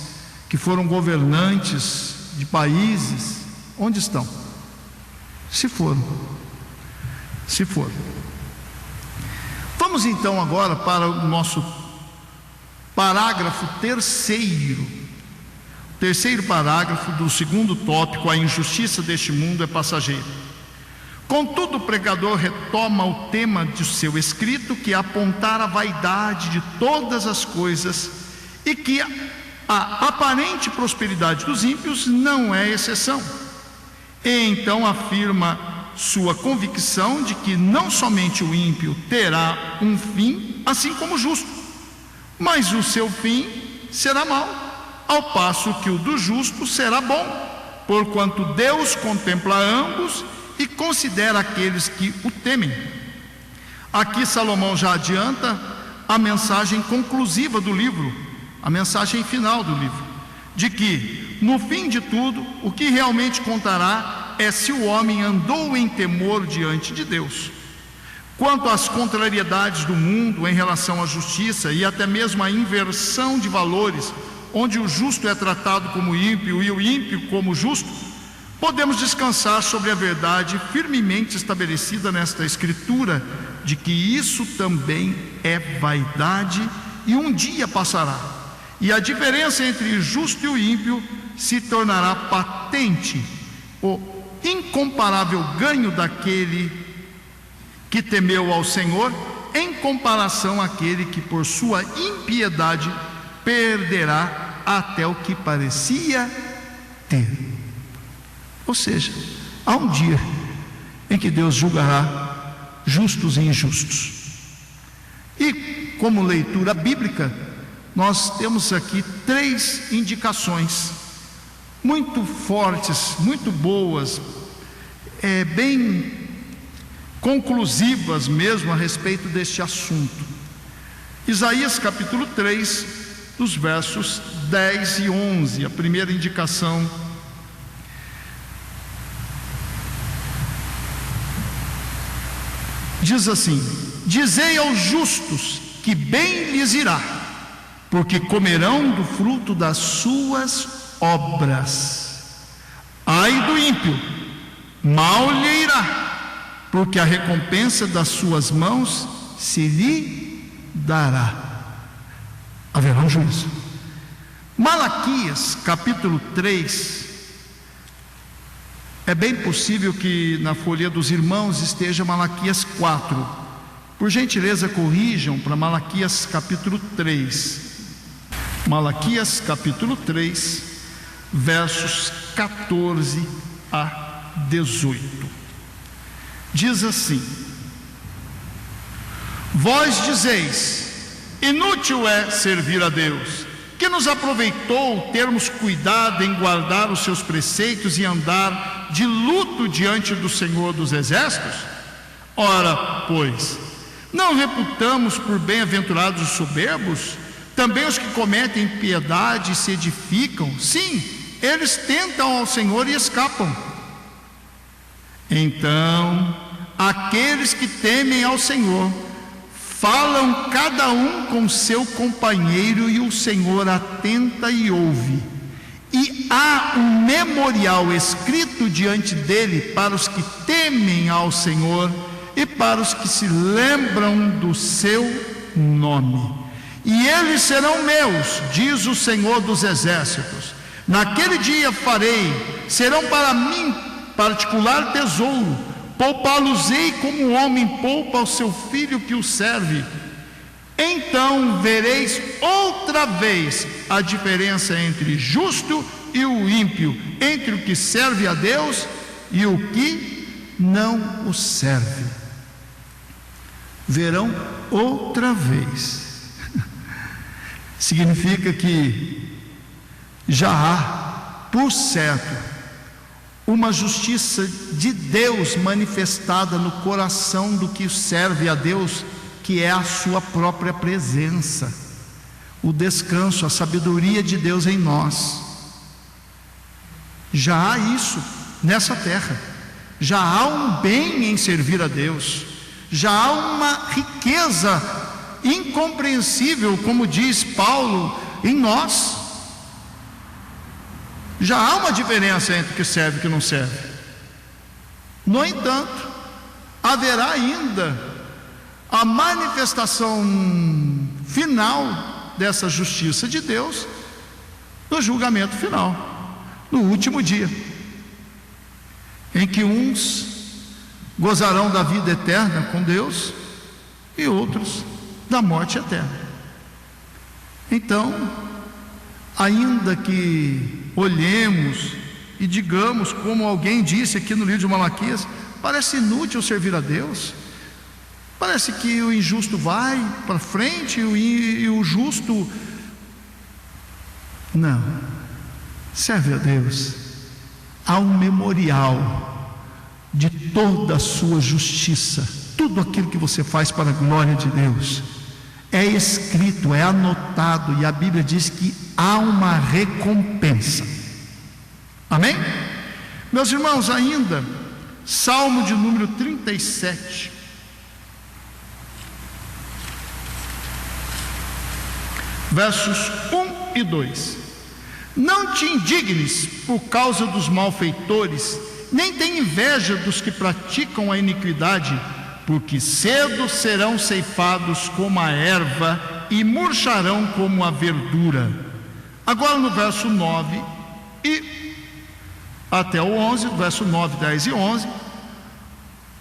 B: que foram governantes de países? Onde estão? Se foram. Vamos então agora para o nosso parágrafo terceiro. Terceiro parágrafo do segundo tópico: a injustiça deste mundo é passageira. Contudo, o pregador retoma o tema de seu escrito, que é apontar a vaidade de todas as coisas, e que a aparente prosperidade dos ímpios não é exceção. E então afirma sua convicção de que não somente o ímpio terá um fim, assim como o justo, mas o seu fim será mau, ao passo que o do justo será bom, porquanto Deus contempla ambos e considera aqueles que o temem. Aqui Salomão já adianta a mensagem conclusiva do livro, a mensagem final do livro, de que no fim de tudo o que realmente contará é se o homem andou em temor diante de Deus. Quanto às contrariedades do mundo em relação à justiça e até mesmo à inversão de valores, onde o justo é tratado como ímpio e o ímpio como justo, podemos descansar sobre a verdade firmemente estabelecida nesta escritura, de que isso também é vaidade e um dia passará, e a diferença entre o justo e o ímpio se tornará patente. O incomparável ganho daquele que temeu ao Senhor, em comparação àquele que por sua impiedade perderá até o que parecia ter. Ou seja, há um dia em que Deus julgará justos e injustos. E como leitura bíblica, nós temos aqui 3 indicações muito fortes, muito boas, bem conclusivas mesmo a respeito deste assunto. Isaías capítulo 3, dos versos 10 e 11, a primeira indicação. Diz assim: dizei aos justos que bem lhes irá, porque comerão do fruto das suas obras. Ai do ímpio, mal lhe irá, porque a recompensa das suas mãos se lhe dará. Haverá um juízo. Malaquias capítulo 3 É bem possível que na folha dos irmãos esteja Malaquias 4. Por gentileza, corrijam para Malaquias capítulo 3. Malaquias capítulo 3, versos 14 a 18. Diz assim: Vós dizeis, inútil é servir a Deus. Que nos aproveitou termos cuidado em guardar os seus preceitos e andar de luto diante do Senhor dos Exércitos? Ora, pois, não reputamos por bem-aventurados os soberbos? Também os que cometem impiedade se edificam. Sim, eles tentam ao Senhor e escapam. Então, aqueles que temem ao Senhor falam cada um com seu companheiro, e o Senhor atenta e ouve. E há um memorial escrito diante dele para os que temem ao Senhor e para os que se lembram do seu nome. E eles serão meus, diz o Senhor dos Exércitos. Naquele dia serão para mim particular tesouro. Poupá-los-ei como o homem poupa ao seu filho que o serve. Então vereis outra vez a diferença entre justo e o ímpio, entre o que serve a Deus e o que não o serve. Verão outra vez. Significa que já há, por certo, uma justiça de Deus manifestada no coração do que serve a Deus, que é a sua própria presença, o descanso, a sabedoria de Deus em nós. Já há isso nessa terra, já há um bem em servir a Deus, já há uma riqueza incompreensível, como diz Paulo, em nós. Já há uma diferença entre o que serve e o que não serve. No entanto, haverá ainda a manifestação final dessa justiça de Deus no julgamento final, no último dia, em que uns gozarão da vida eterna com Deus e outros da morte eterna. Então, ainda que olhemos e digamos, como alguém disse aqui no livro de Malaquias, parece inútil servir a Deus, parece que o injusto vai para frente e o justo não. Serve a Deus. Há um memorial de toda a sua justiça, tudo aquilo que você faz para a glória de Deus é escrito, é anotado, e a Bíblia diz que há uma recompensa. Amém? Meus irmãos, ainda Salmo de número 37, versos 1 e 2. Não te indignes por causa dos malfeitores, nem tenha inveja dos que praticam a iniquidade, porque cedo serão ceifados como a erva e murcharão como a verdura. Agora no verso 9 e até o 11, verso 9, 10 e 11.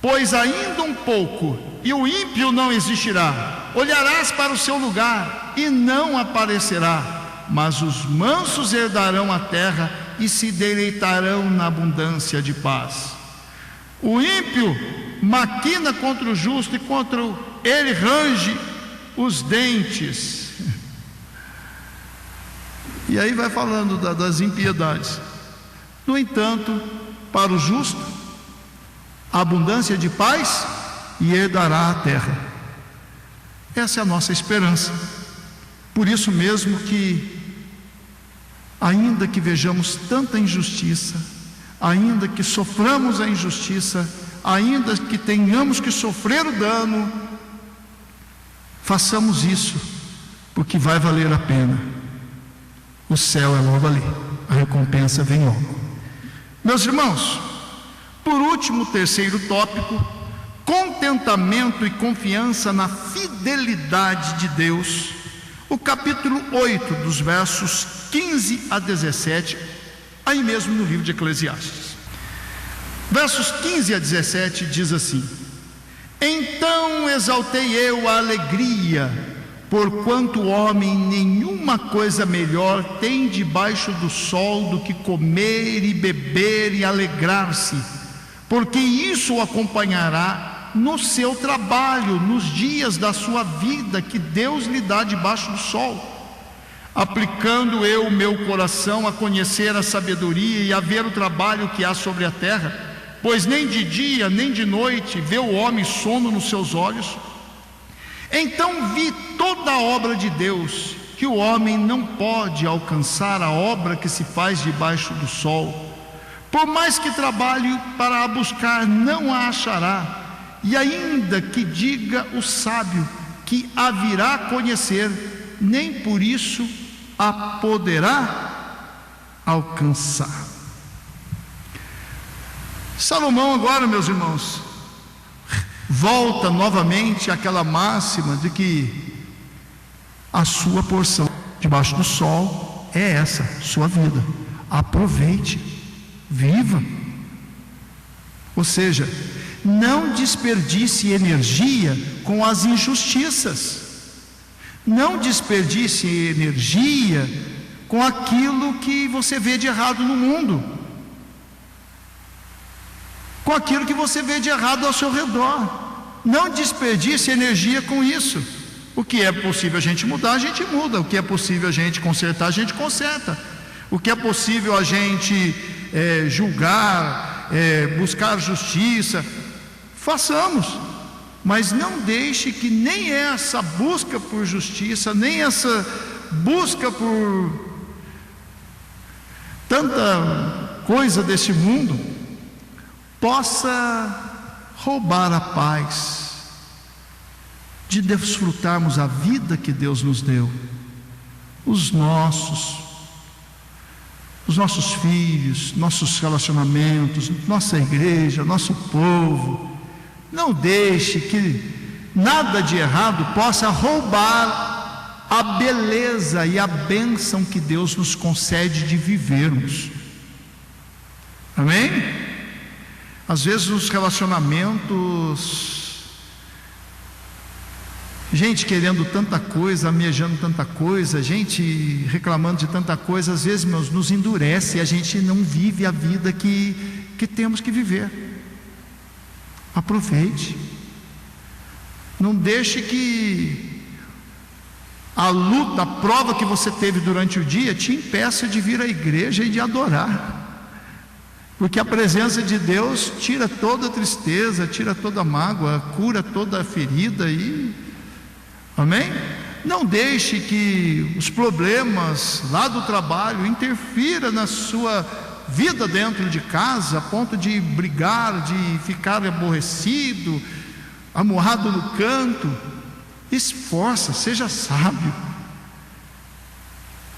B: Pois ainda um pouco, e o ímpio não existirá, olharás para o seu lugar, e não aparecerá, mas os mansos herdarão a terra, e se deleitarão na abundância de paz. O ímpio maquina contra o justo, e contra ele range os dentes. E aí vai falando das impiedades. No entanto, para o justo, a abundância de paz, e herdará a terra. Essa é a nossa esperança. Por isso mesmo que, ainda que vejamos tanta injustiça, ainda que soframos a injustiça, ainda que tenhamos que sofrer o dano, façamos isso, porque vai valer a pena. O céu é logo ali, a recompensa vem logo. Meus irmãos, por último, terceiro tópico: contentamento e confiança na fidelidade de Deus. O capítulo 8, dos versos 15 a 17, aí mesmo no livro de Eclesiastes. Versos 15 a 17 diz assim: então exaltei eu a alegria, porquanto o homem nenhuma coisa melhor tem debaixo do sol do que comer e beber e alegrar-se, porque isso o acompanhará no seu trabalho, nos dias da sua vida que Deus lhe dá debaixo do sol. Aplicando eu o meu coração a conhecer a sabedoria e a ver o trabalho que há sobre a terra, pois nem de dia nem de noite vê o homem sono nos seus olhos. Então vi toda a obra de Deus, que o homem não pode alcançar a obra que se faz debaixo do sol. Por mais que trabalhe para a buscar, não a achará. E ainda que diga o sábio que a virá conhecer, nem por isso a poderá alcançar. Salomão agora, meus irmãos, volta novamente àquela máxima de que a sua porção debaixo do sol é essa, sua vida. Aproveite, viva. Ou seja, não desperdice energia com as injustiças. Não desperdice energia com aquilo que você vê de errado no mundo, com aquilo que você vê de errado ao seu redor. Não desperdice energia com isso. O que é possível a gente mudar, a gente muda. O que é possível a gente consertar, a gente conserta. O que é possível a gente julgar, buscar justiça, façamos. Mas não deixe que nem essa busca por justiça, nem essa busca por tanta coisa desse mundo possa roubar a paz de desfrutarmos a vida que Deus nos deu, os nossos filhos, nossos relacionamentos, nossa igreja, nosso povo. Não deixe que nada de errado possa roubar a beleza e a bênção que Deus nos concede de vivermos. Amém? Às vezes os relacionamentos, gente querendo tanta coisa, almejando tanta coisa, gente reclamando de tanta coisa, às vezes, meus, nos endurece e a gente não vive a vida que temos que viver. Aproveite. Não deixe que a luta, a prova que você teve durante o dia te impeça de vir à igreja e de adorar, porque a presença de Deus tira toda a tristeza, tira toda a mágoa, cura toda a ferida amém? Não deixe que os problemas lá do trabalho interfiram na sua vida dentro de casa, a ponto de brigar, de ficar aborrecido, amurrado no canto. Esforça, seja sábio.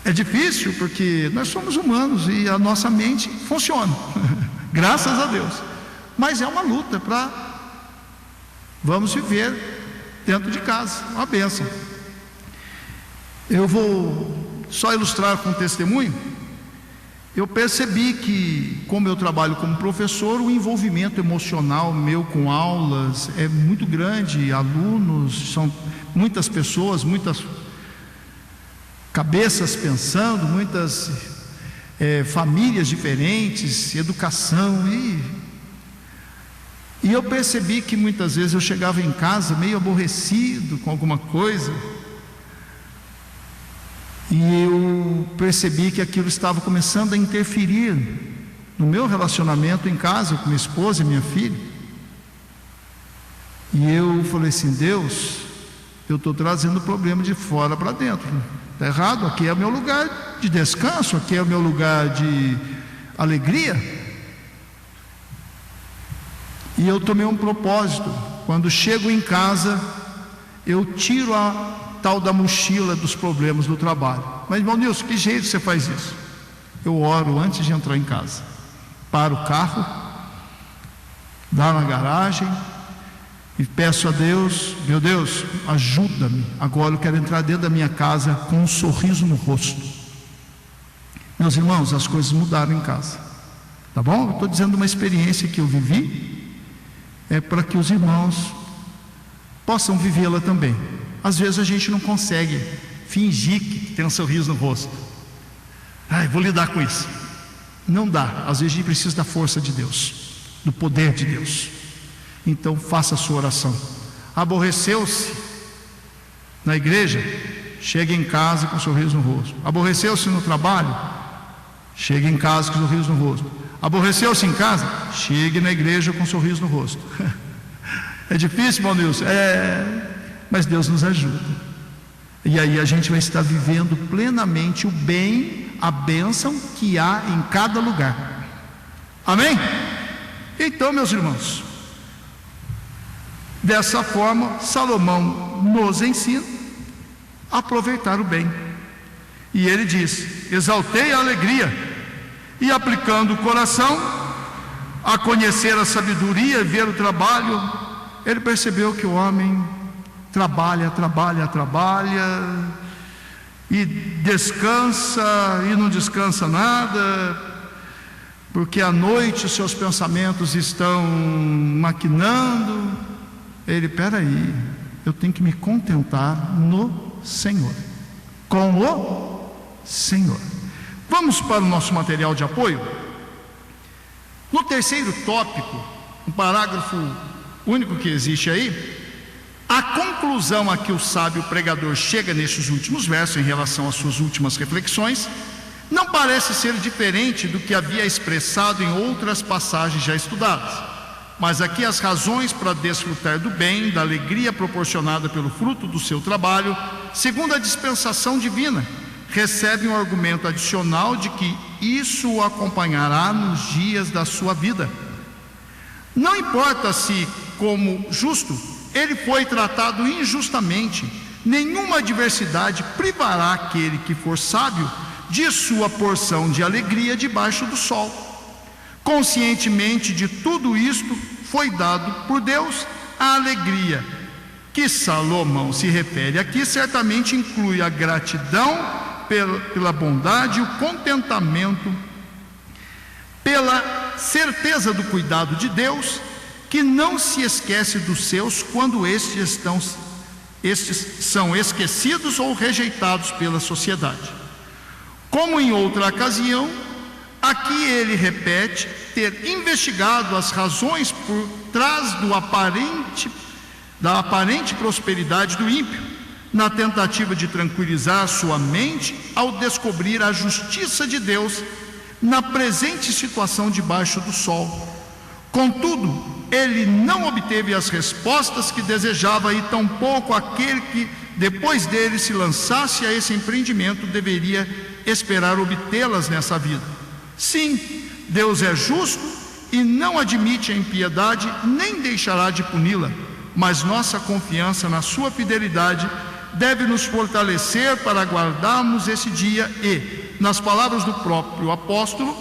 B: É difícil porque nós somos humanos e a nossa mente funciona, graças a Deus, mas é uma luta vamos viver dentro de casa, uma bênção. Eu vou só ilustrar com testemunho. Eu percebi que, como eu trabalho como professor, o envolvimento emocional meu com aulas é muito grande. Alunos, são muitas pessoas, muitas cabeças pensando, muitas famílias diferentes, educação. E eu percebi que muitas vezes eu chegava em casa meio aborrecido com alguma coisa, e eu percebi que aquilo estava começando a interferir no meu relacionamento em casa com minha esposa e minha filha. E eu falei assim: Deus, eu estou trazendo o problema de fora para dentro. Está errado, aqui é o meu lugar de descanso, aqui é o meu lugar de alegria. E eu tomei um propósito: quando chego em casa, eu tiro a tal da mochila dos problemas do trabalho. Mas, irmão Nilson, que jeito você faz isso? Eu oro antes de entrar em casa, paro o carro, dá na garagem e peço a Deus: meu Deus, ajuda-me, agora eu quero entrar dentro da minha casa com um sorriso no rosto. Meus irmãos, as coisas mudaram em casa. Tá bom? Eu estou dizendo uma experiência que eu vivi, para que os irmãos possam vivê-la também. Às vezes a gente não consegue fingir que tem um sorriso no rosto. Vou lidar com isso. Não dá. Às vezes a gente precisa da força de Deus, do poder de Deus. Então faça a sua oração. Aborreceu-se na igreja, chegue em casa com um sorriso no rosto. Aborreceu-se no trabalho, chegue em casa com um sorriso no rosto. Aborreceu-se em casa, chegue na igreja com um sorriso no rosto. É difícil, irmão Nilson? Mas Deus nos ajuda. E aí a gente vai estar vivendo plenamente o bem, a bênção que há em cada lugar. Amém? Então, meus irmãos, dessa forma, Salomão nos ensina a aproveitar o bem. E ele diz: exaltei a alegria, e aplicando o coração a conhecer a sabedoria e ver o trabalho, ele percebeu que o homem trabalha e descansa e não descansa nada, porque à noite os seus pensamentos estão maquinando. Ele: peraí, eu tenho que me contentar no Senhor, com o Senhor. Vamos para o nosso material de apoio. No terceiro tópico, um parágrafo único que existe aí, a conclusão a que o sábio pregador chega nestes últimos versos em relação às suas últimas reflexões não parece ser diferente do que havia expressado em outras passagens já estudadas, mas aqui as razões para desfrutar do bem, da alegria proporcionada pelo fruto do seu trabalho, segundo a dispensação divina, recebem um argumento adicional de que isso o acompanhará nos dias da sua vida. Não importa se, como justo, ele foi tratado injustamente, nenhuma adversidade privará aquele que for sábio de sua porção de alegria debaixo do sol. Conscientemente de tudo isto, foi dado por Deus a alegria que Salomão se refere aqui, certamente inclui a gratidão pela bondade e o contentamento pela certeza do cuidado de Deus, que não se esquece dos seus quando estes são esquecidos ou rejeitados pela sociedade. Como em outra ocasião, aqui ele repete ter investigado as razões por trás da aparente prosperidade do ímpio, na tentativa de tranquilizar sua mente ao descobrir a justiça de Deus na presente situação debaixo do sol. Contudo, ele não obteve as respostas que desejava, e tampouco aquele que depois dele se lançasse a esse empreendimento deveria esperar obtê-las nessa vida. Sim, Deus é justo e não admite a impiedade, nem deixará de puni-la, mas nossa confiança na sua fidelidade deve nos fortalecer para aguardarmos esse dia e, nas palavras do próprio apóstolo,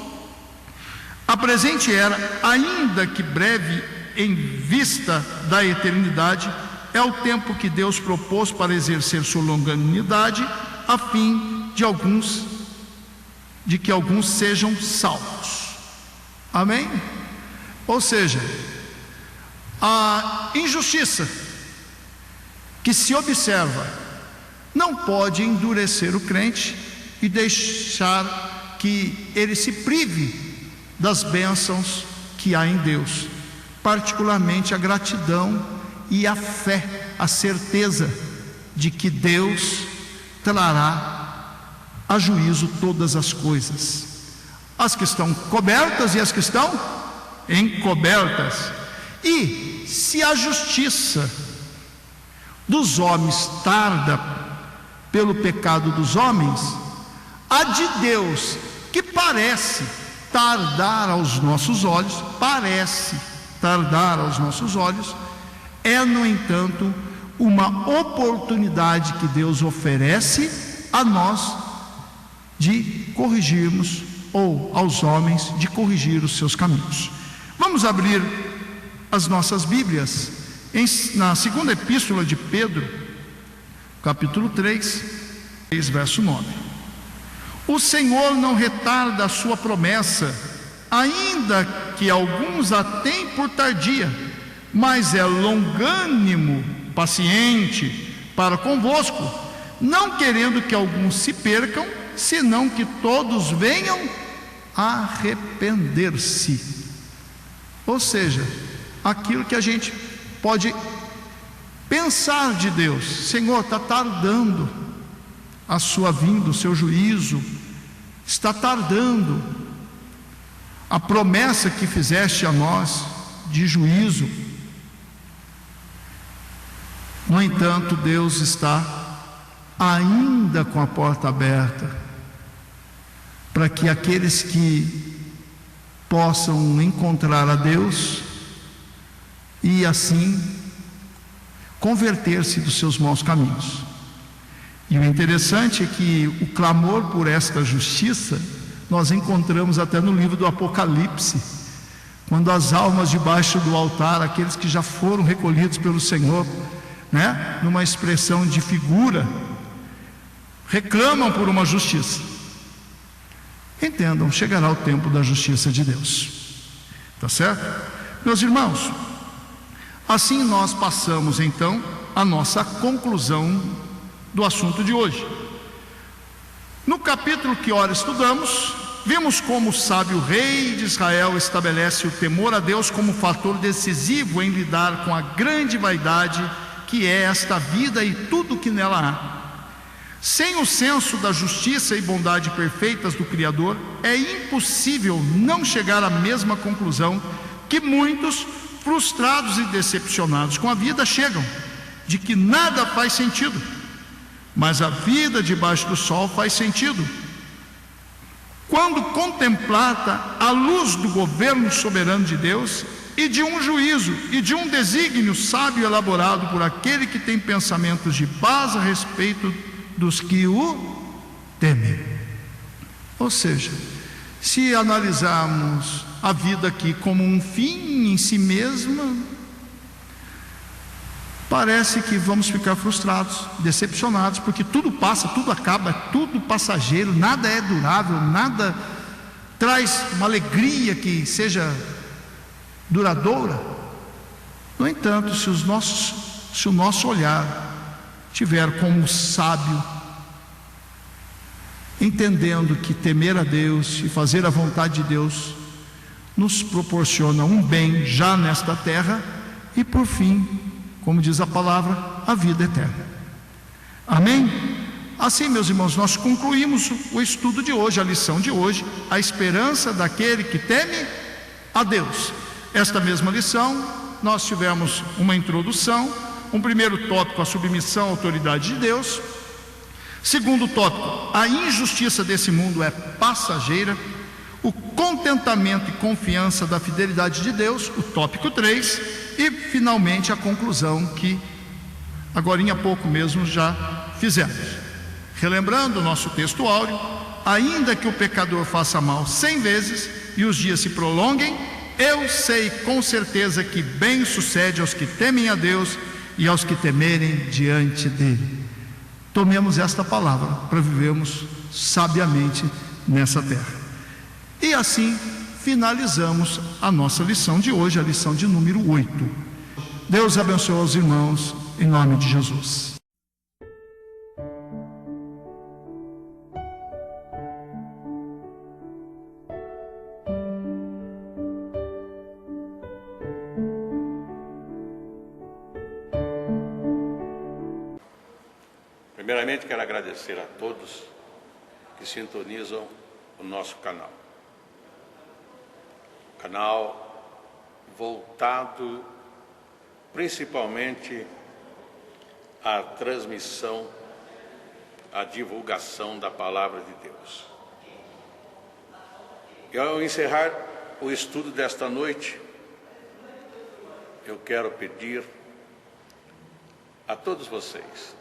B: a presente era, ainda que breve em vista da eternidade, é o tempo que Deus propôs para exercer sua longanimidade, a fim de que alguns sejam salvos. Amém? Ou seja, a injustiça que se observa não pode endurecer o crente e deixar que ele se prive das bênçãos que há em Deus, particularmente a gratidão e a fé, a certeza de que Deus trará a juízo todas as coisas, as que estão cobertas e as que estão encobertas. E se a justiça dos homens tarda pelo pecado dos homens, a de Deus, que parece tardar aos nossos olhos, é, no entanto, uma oportunidade que Deus oferece a nós de corrigirmos, ou aos homens de corrigir os seus caminhos. Vamos abrir as nossas Bíblias na segunda epístola de Pedro, capítulo 3, verso 9. O Senhor não retarda a sua promessa, ainda que alguns a têm por tardia, mas é longânimo, paciente para convosco, não querendo que alguns se percam, senão que todos venham arrepender-se. Ou seja, aquilo que a gente pode pensar de Deus: Senhor, está tardando a sua vinda, o seu juízo, está tardando a promessa que fizeste a nós de juízo. No entanto, Deus está ainda com a porta aberta para que aqueles que possam encontrar a Deus e assim converter-se dos seus maus caminhos. E o interessante é que o clamor por esta justiça nós encontramos até no livro do Apocalipse, quando as almas debaixo do altar, aqueles que já foram recolhidos pelo Senhor, numa expressão de figura, reclamam por uma justiça. Entendam, chegará o tempo da justiça de Deus. Tá certo? Meus irmãos, assim nós passamos então a nossa conclusão do assunto de hoje. No capítulo que ora estudamos, vimos como o sábio rei de Israel estabelece o temor a Deus como fator decisivo em lidar com a grande vaidade que é esta vida e tudo que nela há. Sem o senso da justiça e bondade perfeitas do Criador, é impossível não chegar à mesma conclusão que muitos, frustrados e decepcionados com a vida, chegam, de que nada faz sentido. Mas a vida debaixo do sol faz sentido quando contemplada à luz do governo soberano de Deus e de um juízo e de um desígnio sábio elaborado por aquele que tem pensamentos de paz a respeito dos que o temem. Ou seja, se analisarmos a vida aqui como um fim em si mesma, parece que vamos ficar frustrados, decepcionados, porque tudo passa, tudo acaba, é tudo passageiro, nada é durável, nada traz uma alegria que seja duradoura. No entanto, se o nosso olhar tiver como sábio, entendendo que temer a Deus e fazer a vontade de Deus nos proporciona um bem já nesta terra e por fim, como diz a palavra, a vida eterna. Amém? Assim, meus irmãos, nós concluímos o estudo de hoje, a lição de hoje, a esperança daquele que teme a Deus. Esta mesma lição, nós tivemos uma introdução, um primeiro tópico, a submissão à autoridade de Deus. Segundo tópico, a injustiça desse mundo é passageira. O contentamento e confiança da fidelidade de Deus, o tópico 3. E finalmente a conclusão que agorinha há pouco mesmo já fizemos. Relembrando o nosso texto áureo: ainda que o pecador faça mal 100 vezes e os dias se prolonguem, eu sei com certeza que bem sucede aos que temem a Deus e aos que temerem diante dele. Tomemos esta palavra para vivermos sabiamente nessa terra. E assim finalizamos a nossa lição de hoje, a lição de número 8. Deus abençoe os irmãos, em nome de Jesus.
A: Primeiramente, quero agradecer a todos que sintonizam o nosso canal. Canal voltado principalmente à transmissão, à divulgação da Palavra de Deus. E ao encerrar o estudo desta noite, eu quero pedir a todos vocês,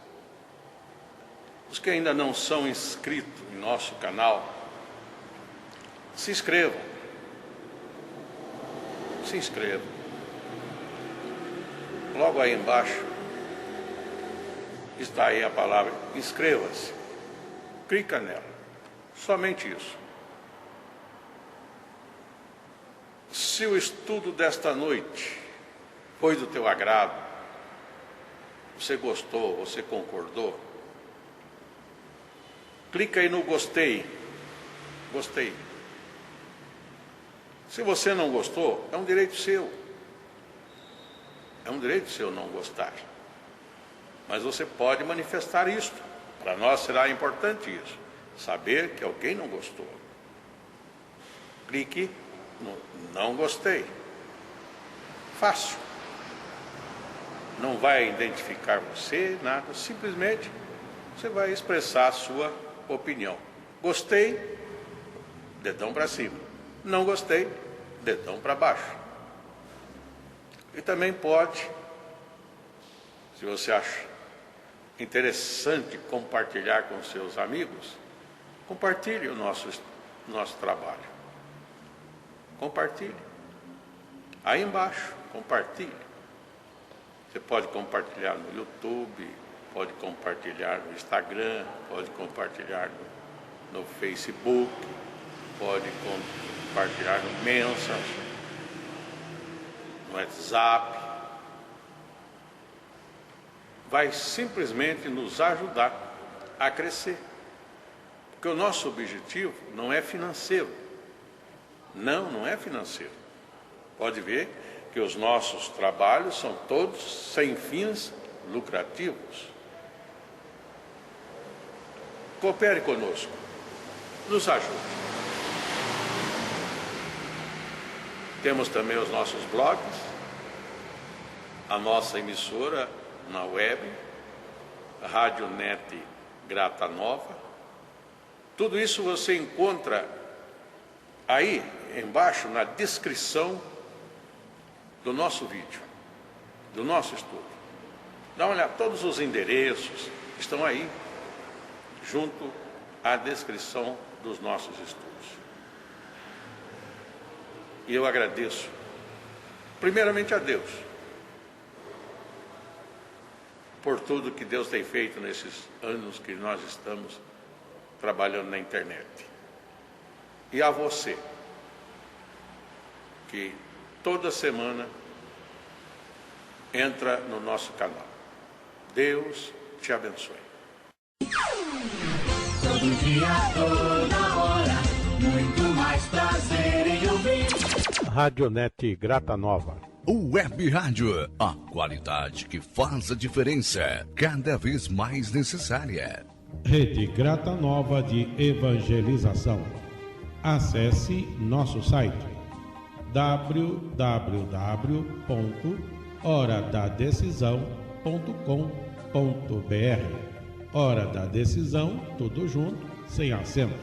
A: os que ainda não são inscritos em nosso canal, se inscrevam. Se inscreva. Logo aí embaixo está aí a palavra inscreva-se. Clica nela. Somente isso. Se o estudo desta noite foi do teu agrado, você gostou, você concordou, clica aí no gostei. Gostei. Se você não gostou, é um direito seu. É um direito seu não gostar. Mas você pode manifestar isto. Para nós será importante isso. Saber que alguém não gostou. Clique no não gostei. Fácil. Não vai identificar você, nada. Simplesmente você vai expressar a sua opinião. Gostei, dedão para cima. Não gostei, dedão para baixo. E também pode, se você acha interessante compartilhar com seus amigos, compartilhe o nosso trabalho. Compartilhe. Aí embaixo, compartilhe. Você pode compartilhar no YouTube, pode compartilhar no Instagram, pode compartilhar no Facebook, pode compartilhar no Messenger, no WhatsApp. Vai simplesmente nos ajudar a crescer. Porque o nosso objetivo não é financeiro. Não é financeiro. Pode ver que os nossos trabalhos são todos sem fins lucrativos. Coopere conosco. Nos ajude. Temos também os nossos blogs, a nossa emissora na web, a Rádio Net Grata Nova. Tudo isso você encontra aí embaixo na descrição do nosso vídeo, do nosso estudo. Dá uma olhada, todos os endereços estão aí, junto à descrição dos nossos estudos. E eu agradeço, primeiramente a Deus, por tudo que Deus tem feito nesses anos que nós estamos trabalhando na internet. E a você, que toda semana entra no nosso canal. Deus te abençoe.
C: Todo dia, toda hora, muito mais prazer em ouvir.
A: Radionet Grata Nova.
D: Web Rádio, a qualidade que faz a diferença, cada vez mais necessária.
E: Rede Grata Nova de Evangelização. Acesse nosso site www.horadadecisão.com.br. Hora da Decisão, tudo junto, sem acento.